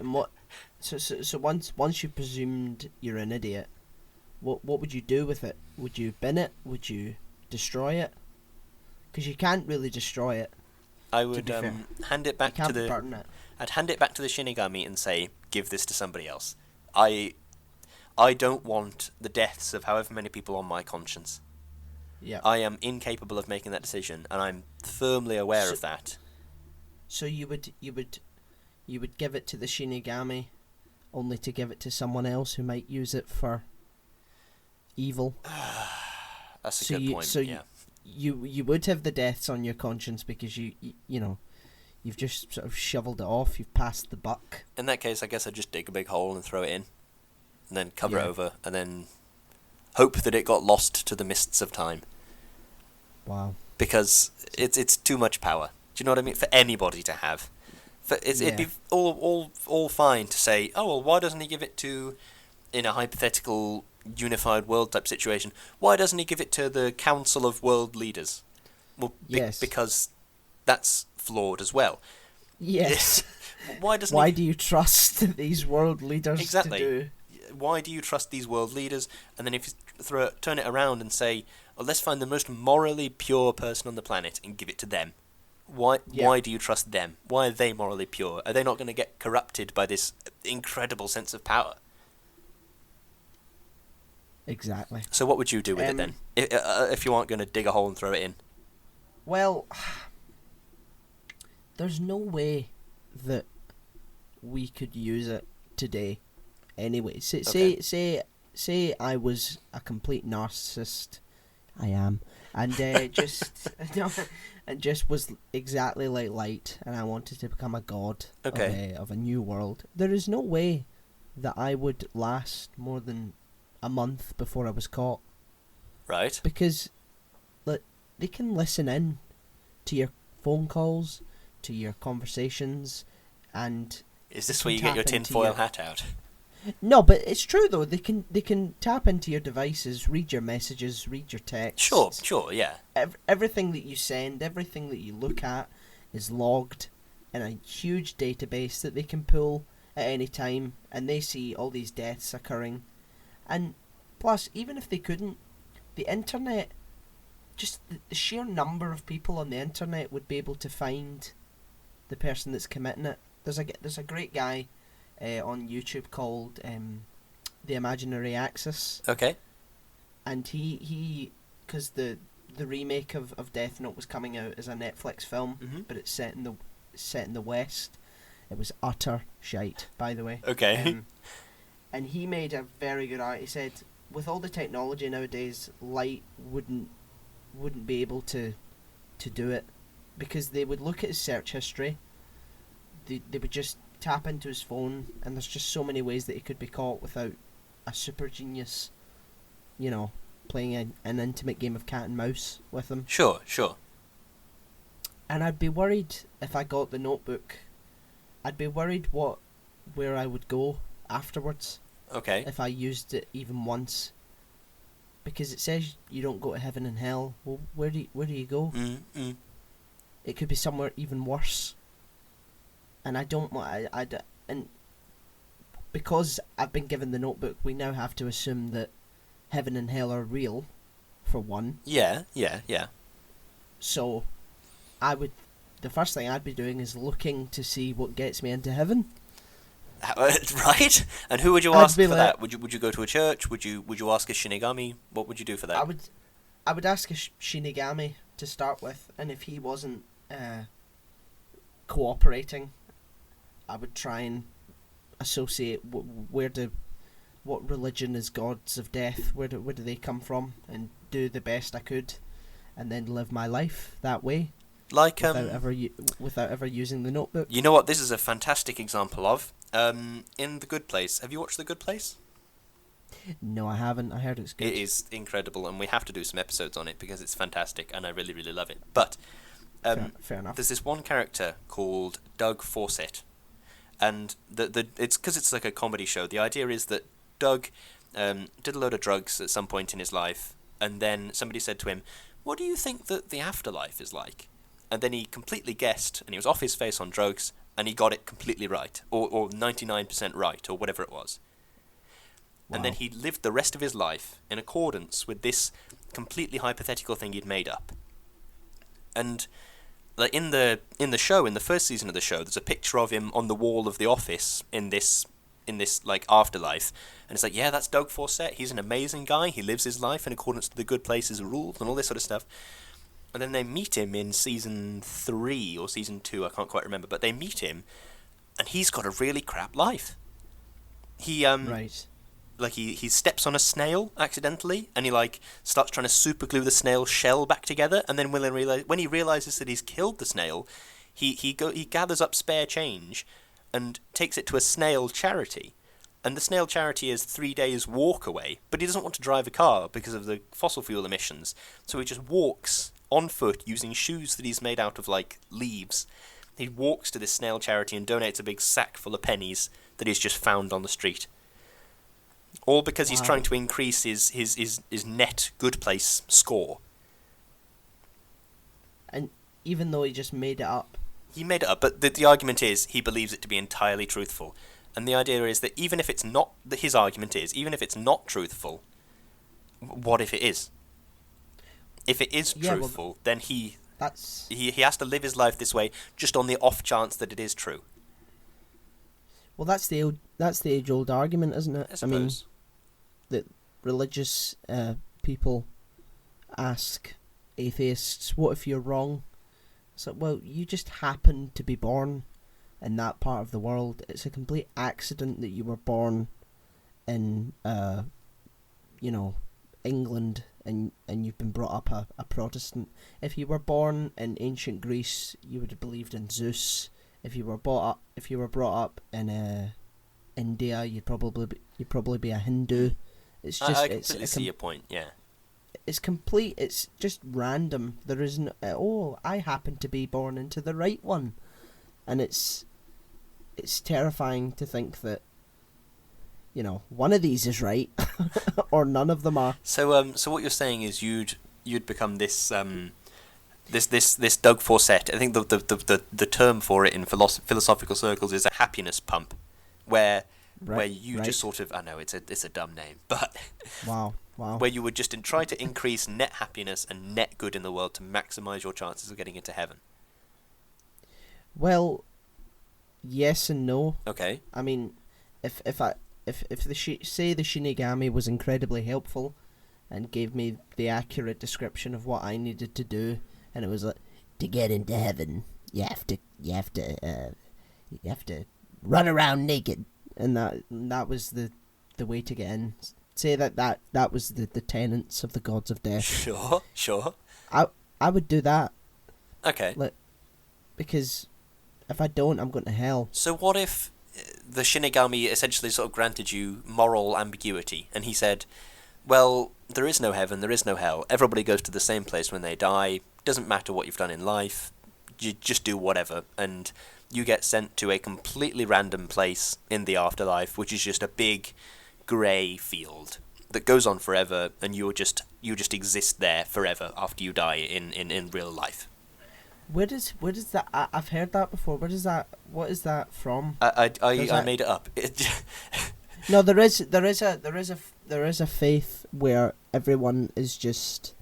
and what? So once you presumed you're an idiot, what would you do with it? Would you bin it? Would you destroy it? because you can't really destroy it. I would hand it back You to can't the. burn it. I'd hand it back to the Shinigami and say, "Give this to somebody else." I don't want the deaths of however many people on my conscience. Yeah. I am incapable of making that decision, and I'm firmly aware of that. So you would give it to the Shinigami, only to give it to someone else who might use it for evil. That's a good point. Yeah. You would have the deaths on your conscience because you know, you've just sort of shoveled it off. You've passed the buck. In that case, I guess I'd just dig a big hole and throw it in, and then cover it over, and then hope that it got lost to the mists of time. Wow. Because it's too much power. Do you know what I mean? For anybody to have. It'd be all fine to say, oh, well, why doesn't he give it to, in a hypothetical unified world type situation, why doesn't he give it to the Council of World Leaders? Well, because that's flawed as well. Yes. Why do you trust these world leaders exactly. to do? Why do you trust these world leaders? And then if you turn it around and say, oh, let's find the most morally pure person on the planet and give it to them. Why do you trust them? Why are they morally pure? Are they not going to get corrupted by this incredible sense of power? Exactly. So what would you do with it then? If you aren't going to dig a hole and throw it in? Well, there's no way that we could use it today. Anyway, say I was a complete narcissist. I am, and and just was exactly like Light, and I wanted to become a god of a new world. There is no way that I would last more than a month before I was caught. Right. Because they can listen in to your phone calls, to your conversations, and is this where you get your tinfoil hat out? No, but it's true though. They can tap into your devices, read your messages, read your texts. Sure, yeah. Everything that you send, everything that you look at, is logged in a huge database that they can pull at any time, and they see all these deaths occurring. And plus, even if they couldn't, the internet, just the sheer number of people on the internet would be able to find the person that's committing it. There's a great guy on YouTube called The Imaginary Axis. Okay. And he because the remake of Death Note was coming out as a Netflix film, but it's set in the West. It was utter shite, by the way. Okay. And he made a very good art. He said, with all the technology nowadays, Light wouldn't be able to do it, because they would look at his search history. They would just tap into his phone, and there's just so many ways that he could be caught without a super genius, playing an intimate game of cat and mouse with him. Sure. And I'd be worried if I got the notebook. I'd be worried where I would go afterwards. Okay. If I used it even once, because it says you don't go to heaven and hell. Well, where do you go? It could be somewhere even worse. And I don't want. And because I've been given the notebook, we now have to assume that heaven and hell are real, for one. Yeah. So, the first thing I'd be doing is looking to see what gets me into heaven. Right? And who would you ask for that? Would you go to a church? Would you ask a Shinigami? What would you do for that? I would ask a Shinigami to start with, and if he wasn't cooperating, I would try and associate what religion is gods of death. Where do they come from, and do the best I could, and then live my life that way. Like without ever using the notebook. You know what? This is a fantastic example of in The Good Place. Have you watched The Good Place? No, I haven't. I heard it's good. It is incredible, and we have to do some episodes on it because it's fantastic, and I really, really love it. But fair enough. There's this one character called Doug Fawcett, and it's because it's like a comedy show. The idea is that Doug did a load of drugs at some point in his life, and then somebody said to him, "What do you think that the afterlife is like?" And then he completely guessed, and he was off his face on drugs, and he got it completely right, or 99% right, or whatever it was. Wow. And then he lived the rest of his life in accordance with this completely hypothetical thing he'd made up. And like in the show, in the first season of the show, there's a picture of him on the wall of the office in this like afterlife, and it's like, yeah, that's Doug Fawcett. He's an amazing guy. He lives his life in accordance to the good places rules and all this sort of stuff. And then they meet him in season 3 or season 2, I can't quite remember, but they meet him, and he's got a really crap life. He Right. like he steps on a snail accidentally, and he like starts trying to super glue the snail shell back together, and then when he realizes that he's killed the snail, he gathers up spare change and takes it to a snail charity. And the snail charity is 3 days walk away, but he doesn't want to drive a car because of the fossil fuel emissions, so he just walks on foot using shoes that he's made out of like leaves. He walks to this snail charity and donates a big sack full of pennies that he's just found on the street. All because he's trying to increase his net good place score. And even though he just made it up. He made it up, but the argument is he believes it to be entirely truthful. And the idea is that even if it's not, his argument is, even if it's not truthful, what if it is? If it is truthful, then he has to live his life this way just on the off chance that it is true. Well, that's the age-old argument, isn't it? I suppose. That religious people ask atheists, what if you're wrong? So, well, you just happened to be born in that part of the world. It's a complete accident that you were born in, England, and you've been brought up a Protestant. If you were born in ancient Greece, you would have believed in Zeus. If you were brought up in India, you'd probably be a Hindu. It's just I completely see your point. Yeah. It's complete. It's just random. There isn't. I happen to be born into the right one, and it's terrifying to think that, one of these is right, or none of them are. So what you're saying is you'd become this this Doug Fawcett. I think the term for it in philosophical circles is a happiness pump, where you just sort of, I know it's a dumb name, but wow. Where you would just try to increase net happiness and net good in the world to maximize your chances of getting into heaven. Well, yes and no. Okay. I mean, if the Shinigami was incredibly helpful and gave me the accurate description of what I needed to do, and it was like, to get into heaven, you have to run around naked, and that was the way to get in. Say that was the tenets of the gods of death. Sure. I would do that. Okay. Because if I don't, I'm going to hell. So what if the Shinigami essentially sort of granted you moral ambiguity, and he said, well, there is no heaven, there is no hell. Everybody goes to the same place when they die. Doesn't matter what you've done in life. You just do whatever, and you get sent to a completely random place in the afterlife, which is just a big grey field that goes on forever, and you just exist there forever after you die in real life. Where does that? I've heard that before. What is that from? I made it up. No, there is a faith where everyone is just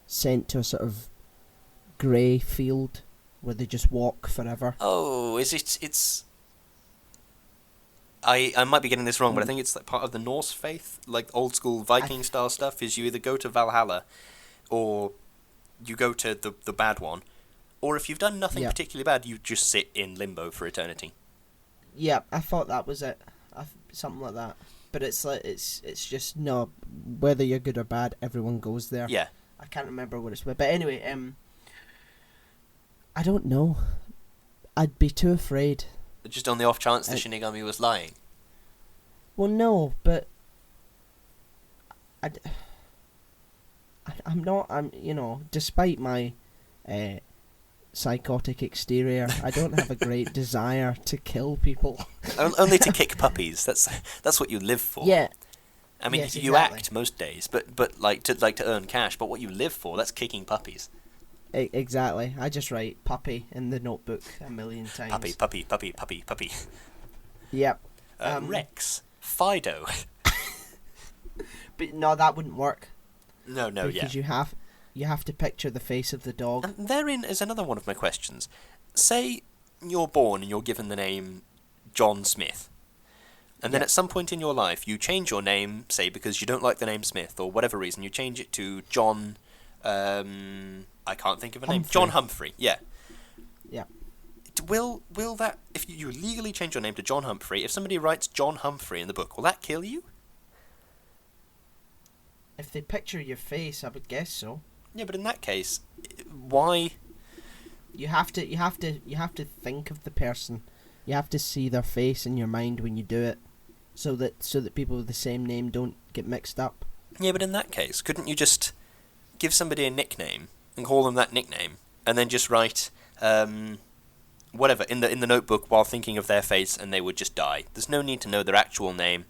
sent to a sort of grey field where they just walk forever. Oh, is it? It's. I might be getting this wrong, but I think it's like part of the Norse faith, like old school Viking style stuff. Is you either go to Valhalla, or you go to the bad one, or if you've done nothing particularly bad, you just sit in limbo for eternity. Yeah, I thought that was it, something like that. But it's like it's just no, whether you're good or bad, everyone goes there. Yeah, I can't remember what it's with, but anyway, I don't know. I'd be too afraid. Just on the off chance the Shinigami was lying. Well, no, but I'm not. Despite my psychotic exterior, I don't have a great desire to kill people. Only to kick puppies. That's what you live for. Yeah. I mean, yes, you exactly. act most days, but like to earn cash. But what you live for, that's kicking puppies. Exactly. I just write puppy in the notebook a million times. Puppy. Yep. Rex. Fido. But no, that wouldn't work. No, because yeah. you have to picture the face of the dog. And therein is another one of my questions. Say you're born and you're given the name John Smith. And then at some point in your life, you change your name, say because you don't like the name Smith, or whatever reason, you change it to John... I can't think of a name. Humphrey. John Humphrey, yeah. Yeah. Will that... If you legally change your name to John Humphrey, if somebody writes John Humphrey in the book, will that kill you? If they picture your face, I would guess so. Yeah, but in that case, why... You have to think of the person. You have to see their face in your mind when you do it, so that people with the same name don't get mixed up. Yeah, but in that case, couldn't you just give somebody a nickname and call them that nickname, and then just write whatever in the notebook while thinking of their face, and they would just die? There's no need to know their actual name.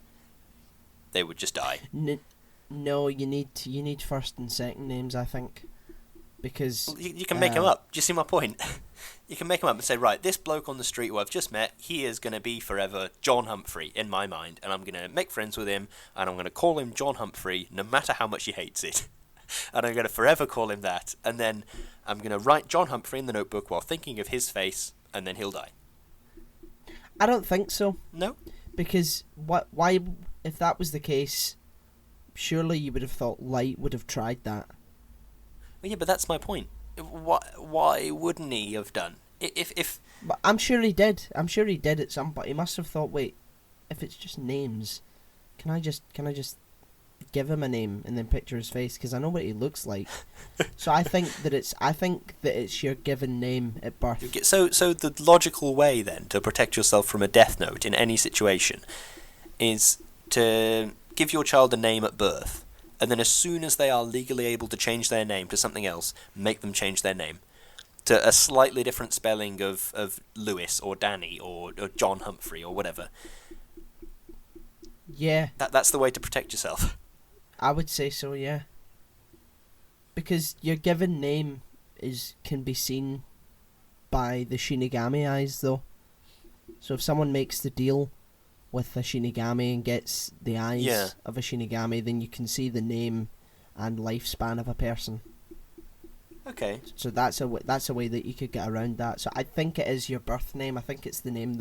They would just die. No, you need first and second names, I think, because well, you can make them up. Do you see my point? You can make them up and say, right, this bloke on the street who I've just met, he is going to be forever John Humphrey in my mind, and I'm going to make friends with him, and I'm going to call him John Humphrey no matter how much he hates it. And I'm going to forever call him that, and then I'm going to write John Humphrey in the notebook while thinking of his face, and then he'll die. I don't think so. No? Because why, if that was the case, surely you would have thought Light would have tried that. Well, yeah, but that's my point. Why wouldn't he have done? If But I'm sure he did. I'm sure he did at some point. He must have thought, wait, if it's just names, can I just give him a name and then picture his face, because I know what he looks like. So I think that it's your given name at birth. So the logical way then to protect yourself from a death note in any situation is to give your child a name at birth, and then as soon as they are legally able to change their name to something else, make them change their name to a slightly different spelling of Lewis or Danny or John Humphrey or whatever. Yeah. That's the way to protect yourself. I would say so, yeah. Because your given name can be seen by the Shinigami eyes, though. So if someone makes the deal with a Shinigami and gets the eyes of a Shinigami, then you can see the name and lifespan of a person. Okay. So that's a way that you could get around that. So I think it is your birth name. I think it's the name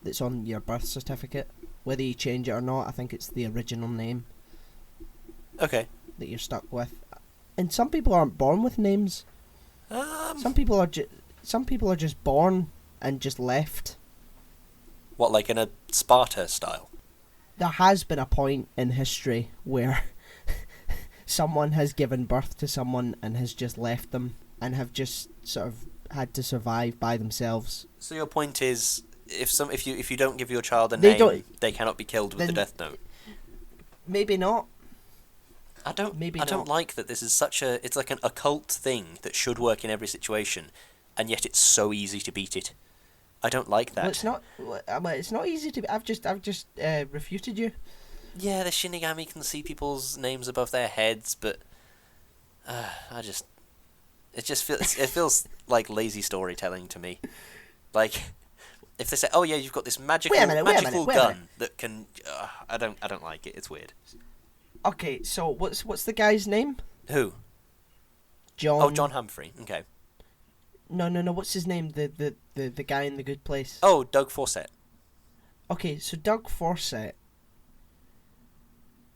that's on your birth certificate. Whether you change it or not, I think it's the original name. Okay. That you're stuck with. And some people aren't born with names. Some people are just born and just left. What, like in a Sparta style? There has been a point in history where someone has given birth to someone and has just left them and have just sort of had to survive by themselves. So your point is, if you don't give your child a name, they cannot be killed with the death note. Maybe not. I don't like that this is it's like an occult thing that should work in every situation, and yet it's so easy to beat it. I don't like that. Well, it's not easy to. I've just refuted you. Yeah, the Shinigami can see people's names above their heads, but it feels like lazy storytelling to me. Like, if they say, "Oh yeah, you've got this magical gun that can," I don't like it. It's weird. Okay, so what's the guy's name? Who? John. Oh, John Humphrey. Okay. No. What's his name? The guy in The Good Place. Oh, Doug Fawcett. Okay, so Doug Fawcett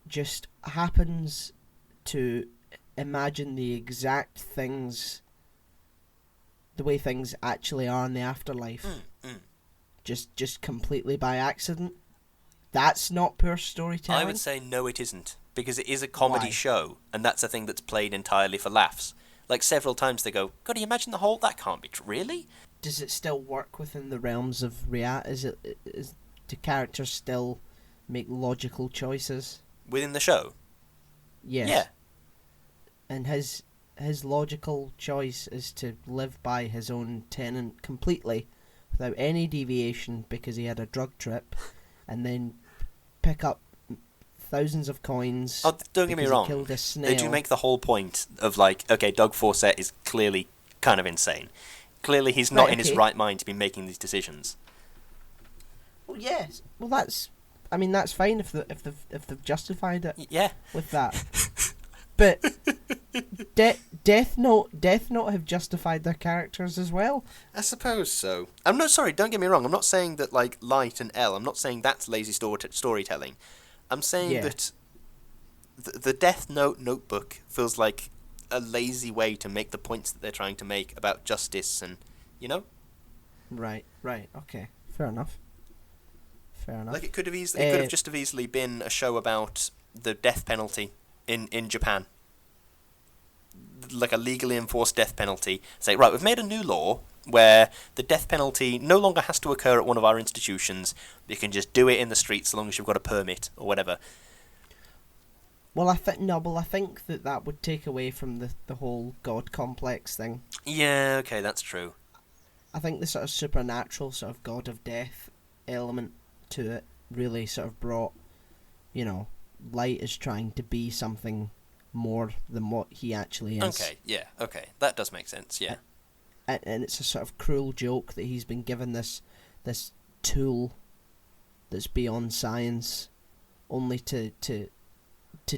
just happens to imagine the exact things, the way things actually are in the afterlife, just completely by accident. That's not poor storytelling. I would say no, it isn't, because it is a comedy show, and that's a thing that's played entirely for laughs. Like, several times they go, "God, do you imagine the whole? That can't be true. Really?" Does it still work within the realms of reality? Do characters still make logical choices within the show? Yes. Yeah. And his logical choice is to live by his own tenet completely, without any deviation, because he had a drug trip, and then pick up thousands of coins. Oh, don't get me wrong. Killed a snail. They do make the whole point of, like, okay, Doug Fawcett is clearly kind of insane. Clearly he's not in his right mind to be making these decisions. Well, yes. Well, that's fine if they've justified it. Yeah. With that. But Death Note have justified their characters as well. I suppose so. I'm not sorry. Don't get me wrong. I'm not saying that like Light and L. I'm not saying that's lazy storytelling. I'm saying that the Death Note notebook feels like a lazy way to make the points that they're trying to make about justice and, you know. Right. Okay. Fair enough. Like it could have just have easily been a show about the death penalty in Japan. Like a legally enforced death penalty. Say, right, we've made a new law where the death penalty no longer has to occur at one of our institutions. You can just do it in the streets as long as you've got a permit or whatever. Well, I think that would take away from the whole God complex thing. Yeah, okay, that's true. I think the sort of supernatural sort of God of death element to it really sort of brought, Light is trying to be something more than what he actually is. Okay, that does make sense, yeah. And it's a sort of cruel joke that he's been given this tool that's beyond science, only to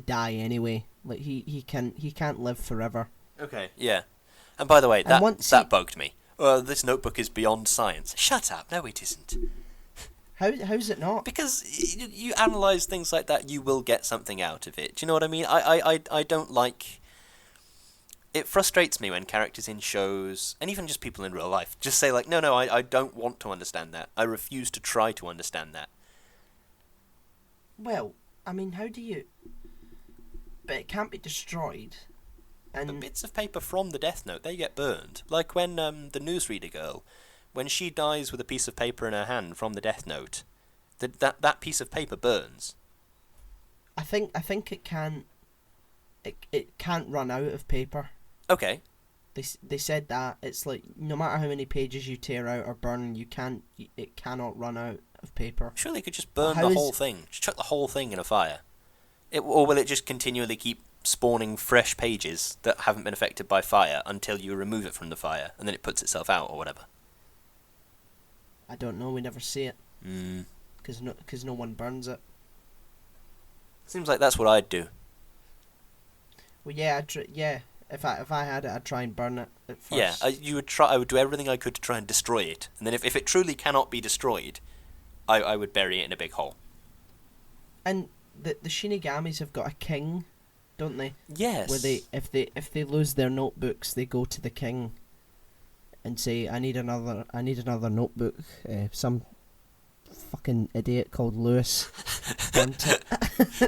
die anyway. Like he can't live forever. Okay, yeah. And by the way, that bugged me. This notebook is beyond science. Shut up! No, it isn't. How's it not? Because you analyse things like that, you will get something out of it. Do you know what I mean? I don't like... It frustrates me when characters in shows, and even just people in real life, just say like, no, I don't want to understand that. I refuse to try to understand that. Well, I mean, how do you... But it can't be destroyed. And the bits of paper from the Death Note, they get burned. Like when the newsreader girl... When she dies with a piece of paper in her hand from the Death Note, that piece of paper burns. I think it can't run out of paper. Okay. They said that it's like no matter how many pages you tear out or burn, it cannot run out of paper. Surely they could just burn the whole thing. Just chuck the whole thing in a fire. Or will it just continually keep spawning fresh pages that haven't been affected by fire until you remove it from the fire and then it puts itself out or whatever? I don't know. We never see it. Because no one burns it. Seems like that's what I'd do. Well, yeah, If I had it, I'd try and burn it at first. Yeah, I would do everything I could to try and destroy it, and then if it truly cannot be destroyed, I would bury it in a big hole. And the Shinigamis have got a king, don't they? Yes. Where if they lose their notebooks, they go to the king and say, I need another notebook. Some fucking idiot called Lewis burnt it.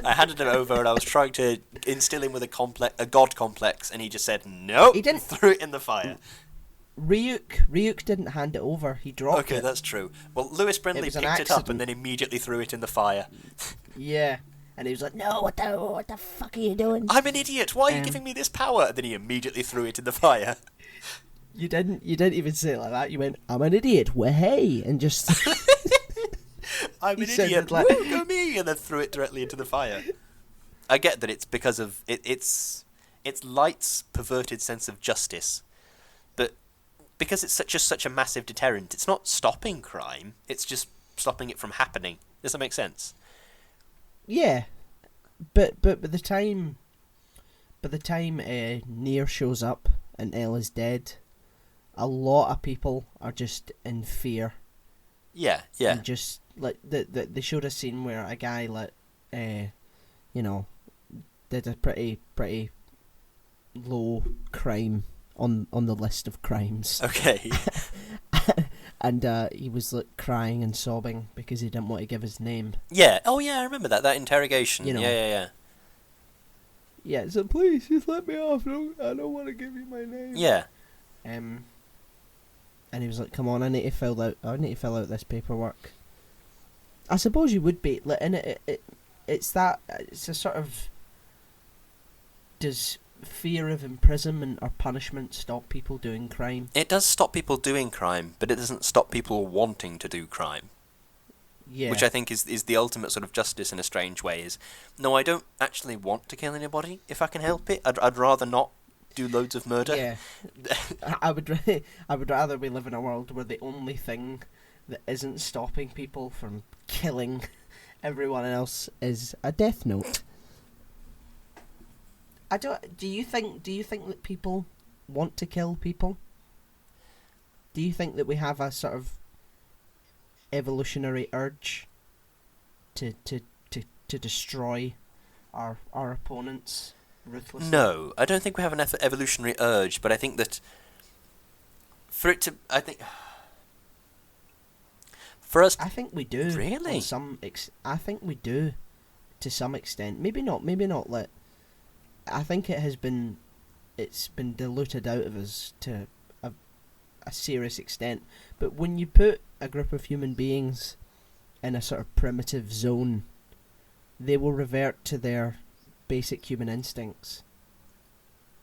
I handed him over and I was trying to instill him with a god complex, and he just said no. He didn't. Threw it in the fire. Ryuk didn't hand it over. He dropped it. Okay, that's true. Well, Lewis Brindley picked it up and then immediately threw it in the fire. Yeah. And he was like, no, what the fuck are you doing? I'm an idiot. Why are you giving me this power? And then he immediately threw it in the fire. You didn't even say it like that. You went, I'm an idiot. Well, hey, and just. I'm an idiot. Like, woo, go me, and then threw it directly into the fire. I get that it's because of it's Light's perverted sense of justice, but because it's such a massive deterrent, it's not stopping crime. It's just stopping it from happening. Does that make sense? Yeah, but by the time Nier shows up and Elle is dead, a lot of people are just in fear. Yeah. And just like they showed a scene where a guy did a pretty low crime on the list of crimes. Okay. And he was like crying and sobbing because he didn't want to give his name. Yeah. Oh yeah, I remember that interrogation. You know. Yeah. Yeah. So please, just let me off. I don't want to give you my name. Yeah. And he was like, "Come on, I need to fill out this paperwork." I suppose you would be, like, in it's a sort of, does fear of imprisonment or punishment stop people doing crime? It does stop people doing crime, but it doesn't stop people wanting to do crime. Yeah. Which I think is the ultimate sort of justice in a strange way. Is no, I don't actually want to kill anybody if I can help it. I'd rather not do loads of murder. Yeah. I would rather we live in a world where the only thing that isn't stopping people from killing everyone else is a death note. Do you think that people want to kill people? Do you think that we have a sort of evolutionary urge to destroy our opponents ruthlessly? No, I don't think we have an evolutionary urge, but I think that for it to, for us, I think we do. Really? I think we do, to some extent. Maybe not. I think it's been diluted out of us to a serious extent. But when you put a group of human beings in a sort of primitive zone, they will revert to their basic human instincts.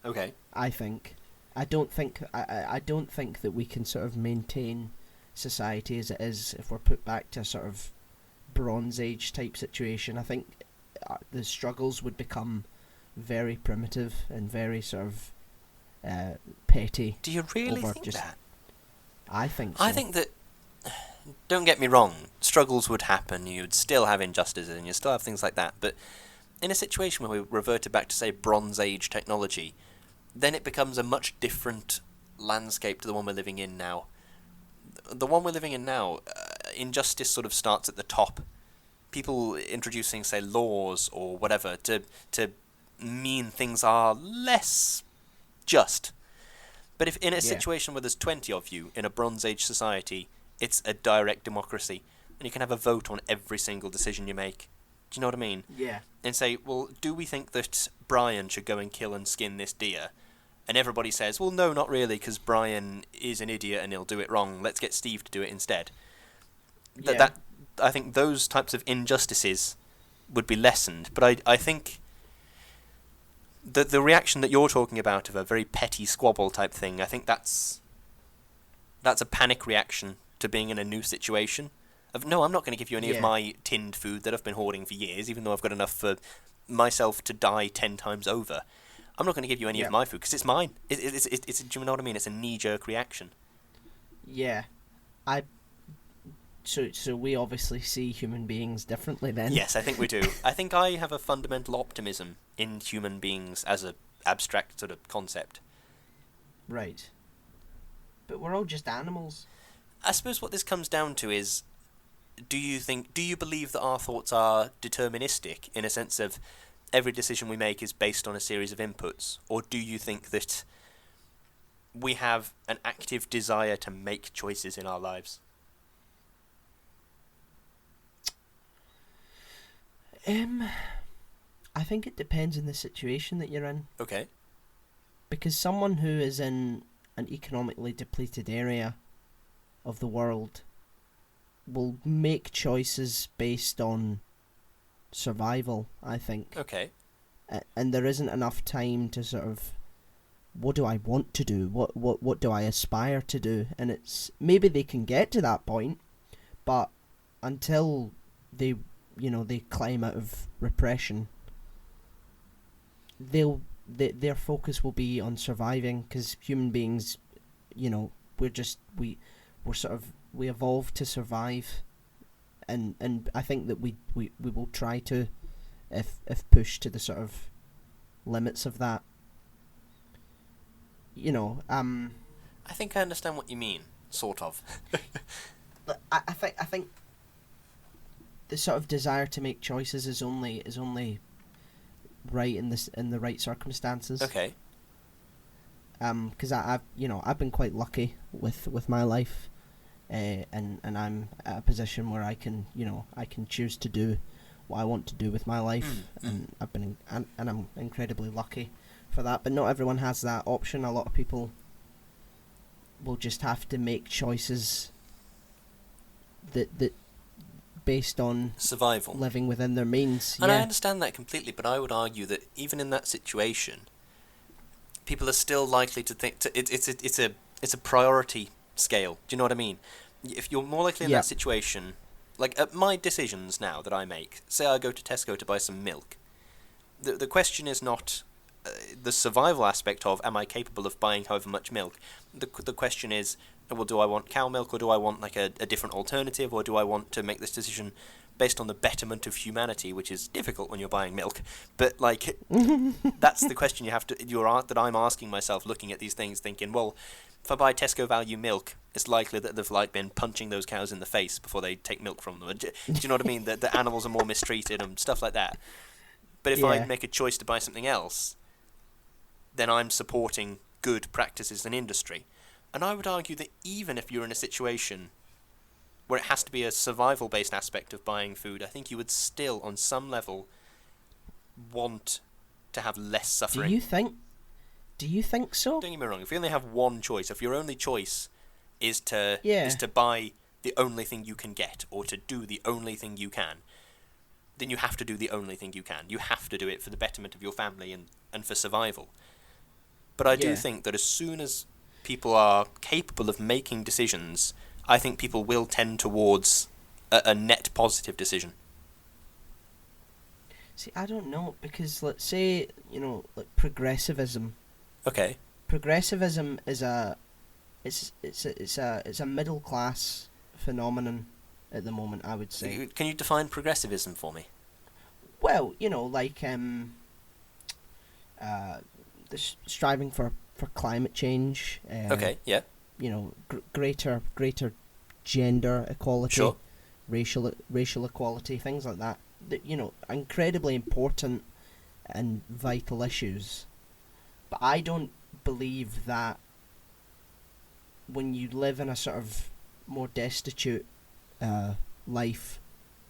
Okay. I think. I don't think that we can sort of maintain society as it is if we're put back to a sort of Bronze Age type situation. I think the struggles would become very primitive and very sort of petty. Do you really think that? I think so. I think that, don't get me wrong, struggles would happen, you'd still have injustices and you'd still have things like that, but in a situation where we reverted back to, say, Bronze Age technology, then it becomes a much different landscape to the one we're living in now. The one we're living in now, injustice sort of starts at the top. People introducing, say, laws or whatever to mean things are less just. But if in a situation where there's 20 of you in a Bronze Age society, it's a direct democracy, and you can have a vote on every single decision you make. Do you know what I mean? Yeah. And say, well, do we think that Brian should go and kill and skin this deer? And everybody says, well, no, not really, because Brian is an idiot and he'll do it wrong. Let's get Steve to do it instead. I think those types of injustices would be lessened. But I think the reaction that you're talking about of a very petty squabble type thing, I think that's a panic reaction to being in a new situation. No, I'm not going to give you any of my tinned food that I've been hoarding for years, even though I've got enough for myself to die 10 times over. I'm not going to give you any of my food because it's mine. It's do you know what I mean? It's a knee-jerk reaction. Yeah. So we obviously see human beings differently then. Yes, I think we do. I think I have a fundamental optimism in human beings as a abstract sort of concept. Right. But we're all just animals. I suppose what this comes down to is, do you believe that our thoughts are deterministic in a sense of every decision we make is based on a series of inputs, or do you think that we have an active desire to make choices in our lives? I think it depends on the situation that you're in. Okay. Because someone who is in an economically depleted area of the world will make choices based on survival, I think. Okay. And there isn't enough time to sort of, what do I want to do? What do I aspire to do? And it's maybe they can get to that point, but until they climb out of repression, their focus will be on surviving, because human beings, we evolved to survive, and I think that we will try to, if pushed to the sort of limits of that. I think I understand what you mean, sort of. I think the sort of desire to make choices is only right in the right circumstances. Okay. Because I've been quite lucky with my life, and I'm at a position where I can choose to do what I want to do with my life, and I'm incredibly lucky for that. But not everyone has that option. A lot of people will just have to make choices that based on survival, living within their means. And I understand that completely, but I would argue that even in that situation, people are still likely to think it's a priority scale. Do you know what I mean? If you're more likely in that situation, like my decisions now that I make, say I go to Tesco to buy some milk, the question is not the survival aspect of am I capable of buying however much milk. The question is, well, do I want cow milk, or do I want like a different alternative, or do I want to make this decision based on the betterment of humanity, which is difficult when you're buying milk. But like, that's the question that I'm asking myself, looking at these things, thinking, well, if I buy Tesco value milk, it's likely that they've like been punching those cows in the face before they take milk from them. Do you know what I mean? That the animals are more mistreated and stuff like that. But if I make a choice to buy something else, then I'm supporting good practices in industry. And I would argue that even if you're in a situation where it has to be a survival-based aspect of buying food, I think you would still, on some level, want to have less suffering. Do you think so? Don't get me wrong. If you only have one choice, if your only choice is to buy the only thing you can get, or to do the only thing you can, then you have to do the only thing you can. You have to do it for the betterment of your family and for survival. But I do think that as soon as people are capable of making decisions, I think people will tend towards a net positive decision. See, I don't know, because let's say, like progressivism. Okay. Progressivism is it's a middle class phenomenon at the moment, I would say. Can you define progressivism for me? Well, like the striving for climate change. Okay. Yeah. Greater gender equality. Sure. Racial equality, things like that. That incredibly important and vital issues. But I don't believe that when you live in a sort of more destitute life,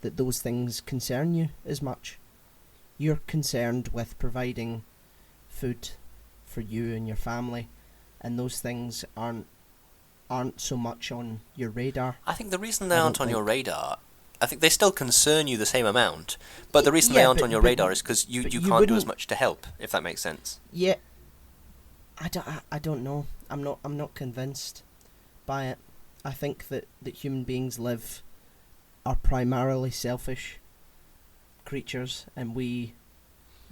that those things concern you as much. You're concerned with providing food for you and your family, and those things aren't so much on your radar. I think the reason they aren't on your radar, I think they still concern you the same amount, but the reason they aren't on your radar is because you can't do as much to help, if that makes sense. Yeah. I don't know. I'm not convinced by it. I think that human beings are primarily selfish creatures, and we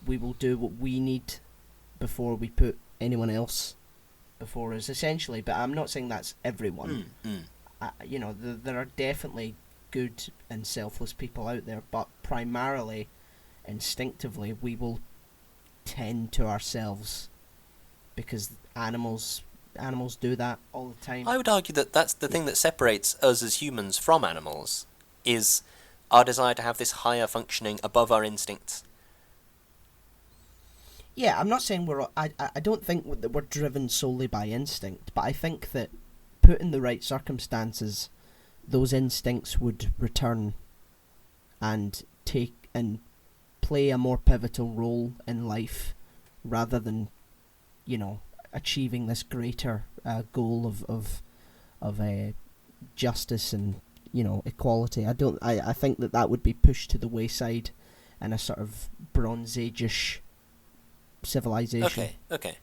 will do what we need before we put anyone else before us, essentially. But I'm not saying that's everyone. There are definitely good and selfless people out there, but primarily, instinctively, we will tend to ourselves, because animals do that all the time. I would argue that that's the thing that separates us as humans from animals, is our desire to have this higher functioning above our instincts. Yeah, I'm not saying I don't think that we're driven solely by instinct, but I think that put in the right circumstances, those instincts would return and play a more pivotal role in life, rather than achieving this greater goal of justice and equality. I think that would be pushed to the wayside in a sort of Bronze Age-ish civilization. Okay.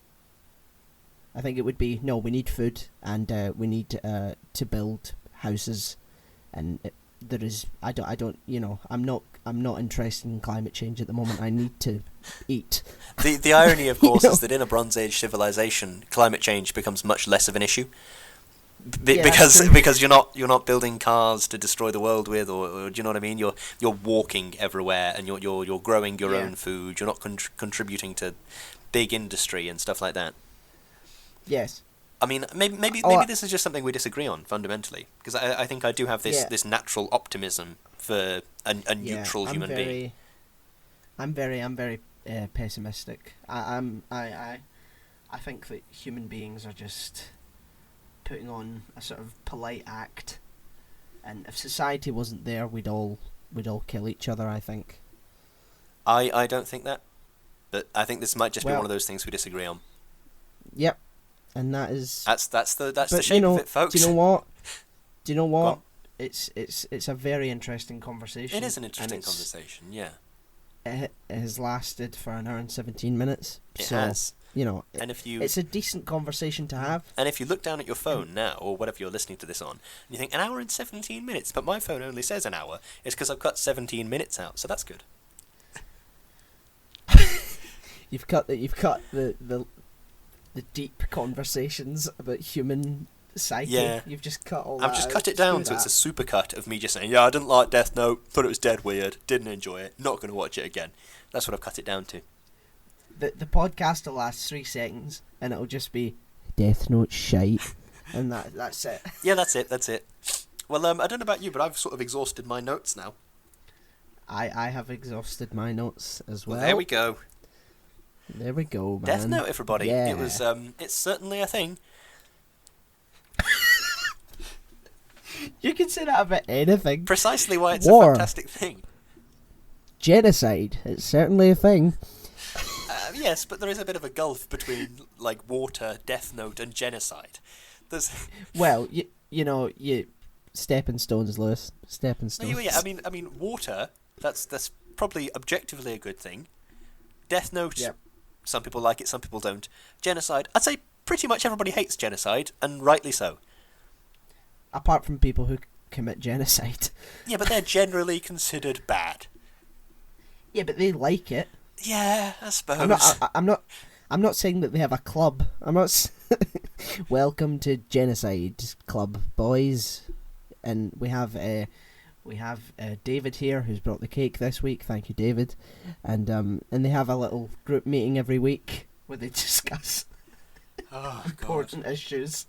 I think it would be, no, we need food, and we need to build houses, and there is I'm not interested in climate change at the moment. I need to eat. The irony, of course, is that in a Bronze Age civilization, climate change becomes much less of an issue. Because you're not building cars to destroy the world with, or do you know what I mean? You're walking everywhere, and you're growing your own food. You're not contributing to big industry and stuff like that. Yes. I mean, maybe this is just something we disagree on fundamentally, because I think I do have this natural optimism for a neutral human being. I'm very pessimistic. I think that human beings are just putting on a sort of polite act, and if society wasn't there, we'd all kill each other, I think. I don't think that, but I think this might just be one of those things we disagree on. Yep, and that's the shape of it, folks. Do you know what? It's a very interesting conversation. It is an interesting conversation, yeah. It has lasted for an hour and 17 minutes. It has. And it's a decent conversation to have. And if you look down at your phone now, or whatever you're listening to this on, and you think, an hour and 17 minutes, but my phone only says an hour, it's because I've cut 17 minutes out, so that's good. You've cut the deep conversations about human Psyche. Yeah. You've just cut all I've that just out. cut it down, so Screw it's a that. super cut of me just saying, yeah, I didn't like Death Note, thought it was dead weird, didn't enjoy it, not going to watch it again. That's what I've cut it down to. The podcast will last 3 seconds, and it'll just be Death Note shite, and that's it. Yeah, that's it. Well, I don't know about you, but I've sort of exhausted my notes now. I have exhausted my notes as well. There we go. There we go, man. Death Note, everybody. Yeah. It was. It's certainly a thing. You can say that about anything. Precisely why it's War. a fantastic thing. Genocide. It's certainly a thing. Yes, but there is a bit of a gulf between like water, Death Note, and genocide. There's. Well, you know, stepping stones, Lewis. Stepping No, stones. yeah, I mean, water. That's probably objectively a good thing. Death Note. Yep. Some people like it, some people don't. Genocide. I'd say pretty much everybody hates genocide, and rightly so. Apart from people who commit genocide. Yeah, but they're generally considered bad. Yeah, but they like it. Yeah, I suppose. I'm not saying that they have a club. I'm not. Welcome to Genocide Club, boys. And we have David here, who's brought the cake this week. Thank you, David. And they have a little group meeting every week where they discuss important issues.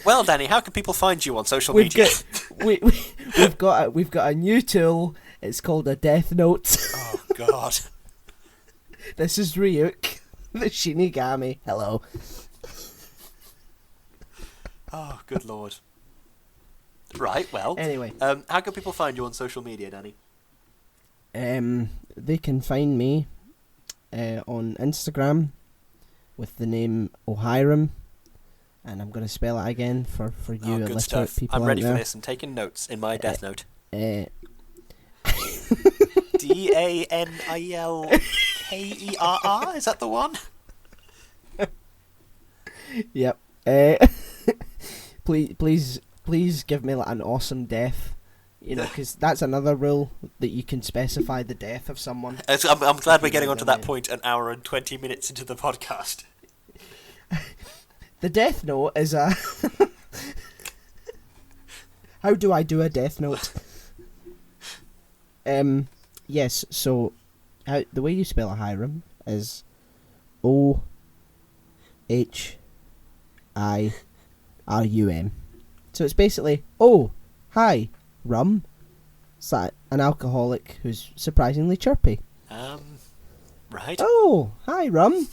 Well, Danny, how can people find you on social media? We've got a new tool. It's called a Death Note. Oh God. This is Ryuk, the Shinigami. Hello. Oh, good lord. Right, well. Anyway. How can people find you on social media, Danny? They can find me on Instagram with the name Ohiram, and I'm going to spell it again for you good illiterate stuff. people I'm out ready there. for this. I'm taking notes in my Death Note. DANILKERR? Is that the one? Yep. Please give me like an awesome death. You know, because that's another rule, that you can specify the death of someone. I'm glad we're getting onto that point an hour and 20 minutes into the podcast. The Death Note is a... How do I do a Death Note? Yes, so the way you spell a Hiram is OHIRUM. So it's basically, oh, hi, rum. It's like an alcoholic who's surprisingly chirpy. Right. Oh, hi, rum.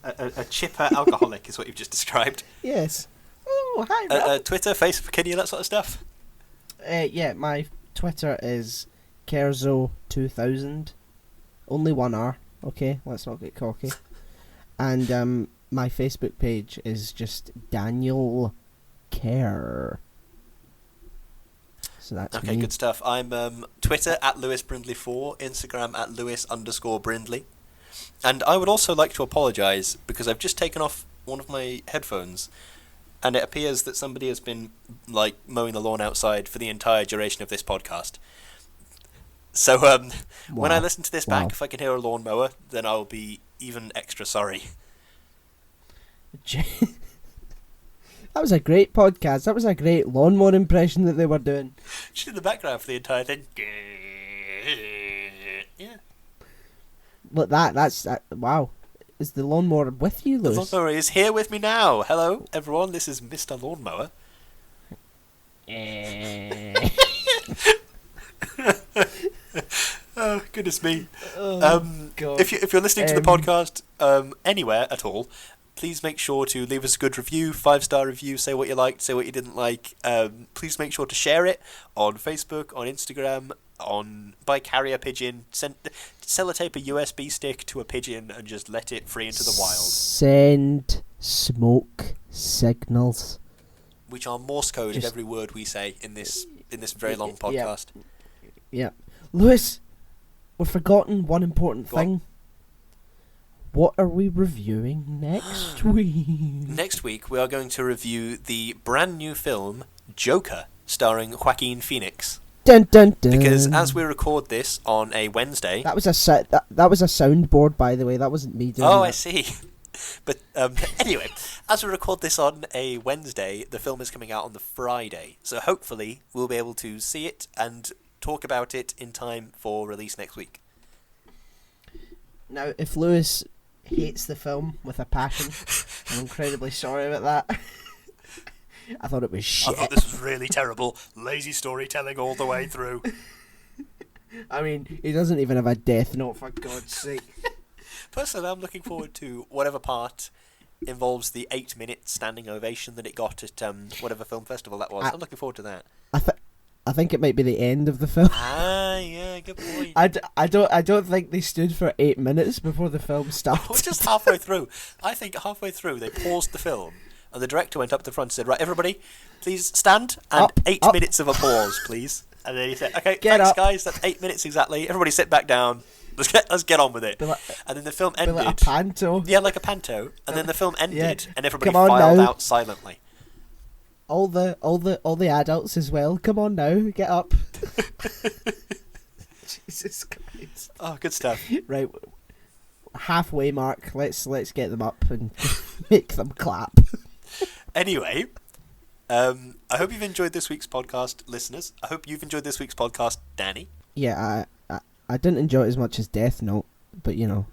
A chipper alcoholic is what you've just described. Yes. Oh, hi, rum. Twitter, Facebook, any of that sort of stuff? Yeah, my Twitter is Kerzo2000. Only one R, okay? Let's not get cocky. And my Facebook page is just Daniel Care. So that's Okay, me. good stuff. I'm Twitter at LewisBrindley4, Instagram at Lewis_Brindley. And I would also like to apologise because I've just taken off one of my headphones and it appears that somebody has been like mowing the lawn outside for the entire duration of this podcast. So when I listen to this back, if I can hear a lawnmower, then I'll be even extra sorry. That was a great podcast. That was a great lawnmower impression that they were doing. Just in the background for the entire thing. Yeah. Look, that's wow. Is the lawnmower with you, The Lewis? lawnmower is here with me now. Hello, everyone. This is Mr. Lawnmower. Oh, goodness me. God. If you're listening to the podcast anywhere at all, please make sure to leave us a good review, 5-star review, say what you liked, say what you didn't like. Please make sure to share it on Facebook, on Instagram, by carrier pigeon. Sellotape a USB stick to a pigeon and just let it free into the wild. Send smoke signals. Which are Morse code of every word we say in this very long podcast. Yeah. Lewis, we've forgotten one important thing. What are we reviewing next week? Next week we are going to review the brand new film Joker, starring Joaquin Phoenix. Dun dun dun. Because as we record this on a Wednesday... That was a soundboard, by the way. That wasn't me doing that. Oh, I see. But anyway, as we record this on a Wednesday, the film is coming out on the Friday. So hopefully we'll be able to see it and talk about it in time for release next week. Now, if Lewis hates the film with a passion, I'm incredibly sorry about that. I thought it was shit. I thought this was really terrible. Lazy storytelling all the way through. I mean, he doesn't even have a death note, for God's sake. Personally, I'm looking forward to whatever part involves the 8-minute standing ovation that it got at whatever film festival that was. I'm looking forward to that. I think it might be the end of the film. Yeah, good point. I don't think they stood for 8 minutes before the film started. We're just halfway through. I think halfway through they paused the film and the director went up to the front and said, "Right, everybody, please stand and Up, 8 up. minutes of applause, please." And then he said, "Okay, Get thanks up. guys, that's 8 minutes exactly. Everybody sit back down. Let's get on with it." And then the film ended. Like a panto. Yeah, like a panto. And then the film ended, and everybody Come on filed now. out silently. All the adults as well. Come on now, get up. Jesus Christ. Oh, good stuff. Right, halfway mark. Let's get them up and make them clap. Anyway, I hope you've enjoyed this week's podcast, listeners. I hope you've enjoyed this week's podcast, Danny. Yeah, I didn't enjoy it as much as Death Note, but you know,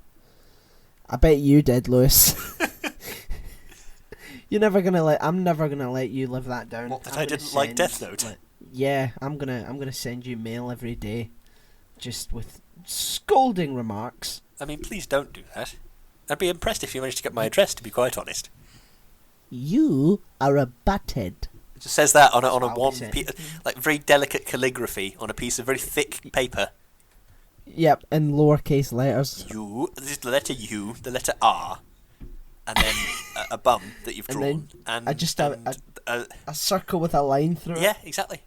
I bet you did, Lewis. I'm never gonna let you live that down. What, that I didn't like Death Note? Yeah, I'm gonna send you mail every day, just with scolding remarks. I mean, please don't do that. I'd be impressed if you managed to get my address, to be quite honest. You are a butthead. It just says that on a I'll one be saying. like very delicate calligraphy on a piece of very thick paper. Yep, in lowercase letters. U, this is the letter U, the letter R, and then a bum that you've And drawn. then And I just have a circle with a line through it. yeah, exactly.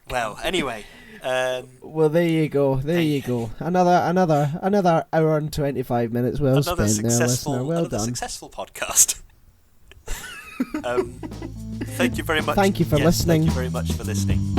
Well, anyway. Well, there you go. There you go. Another hour and 25 minutes well another spent there, successful, listener. Well another done. successful podcast. Thank you very much. Thank you for listening. Thank you very much for listening.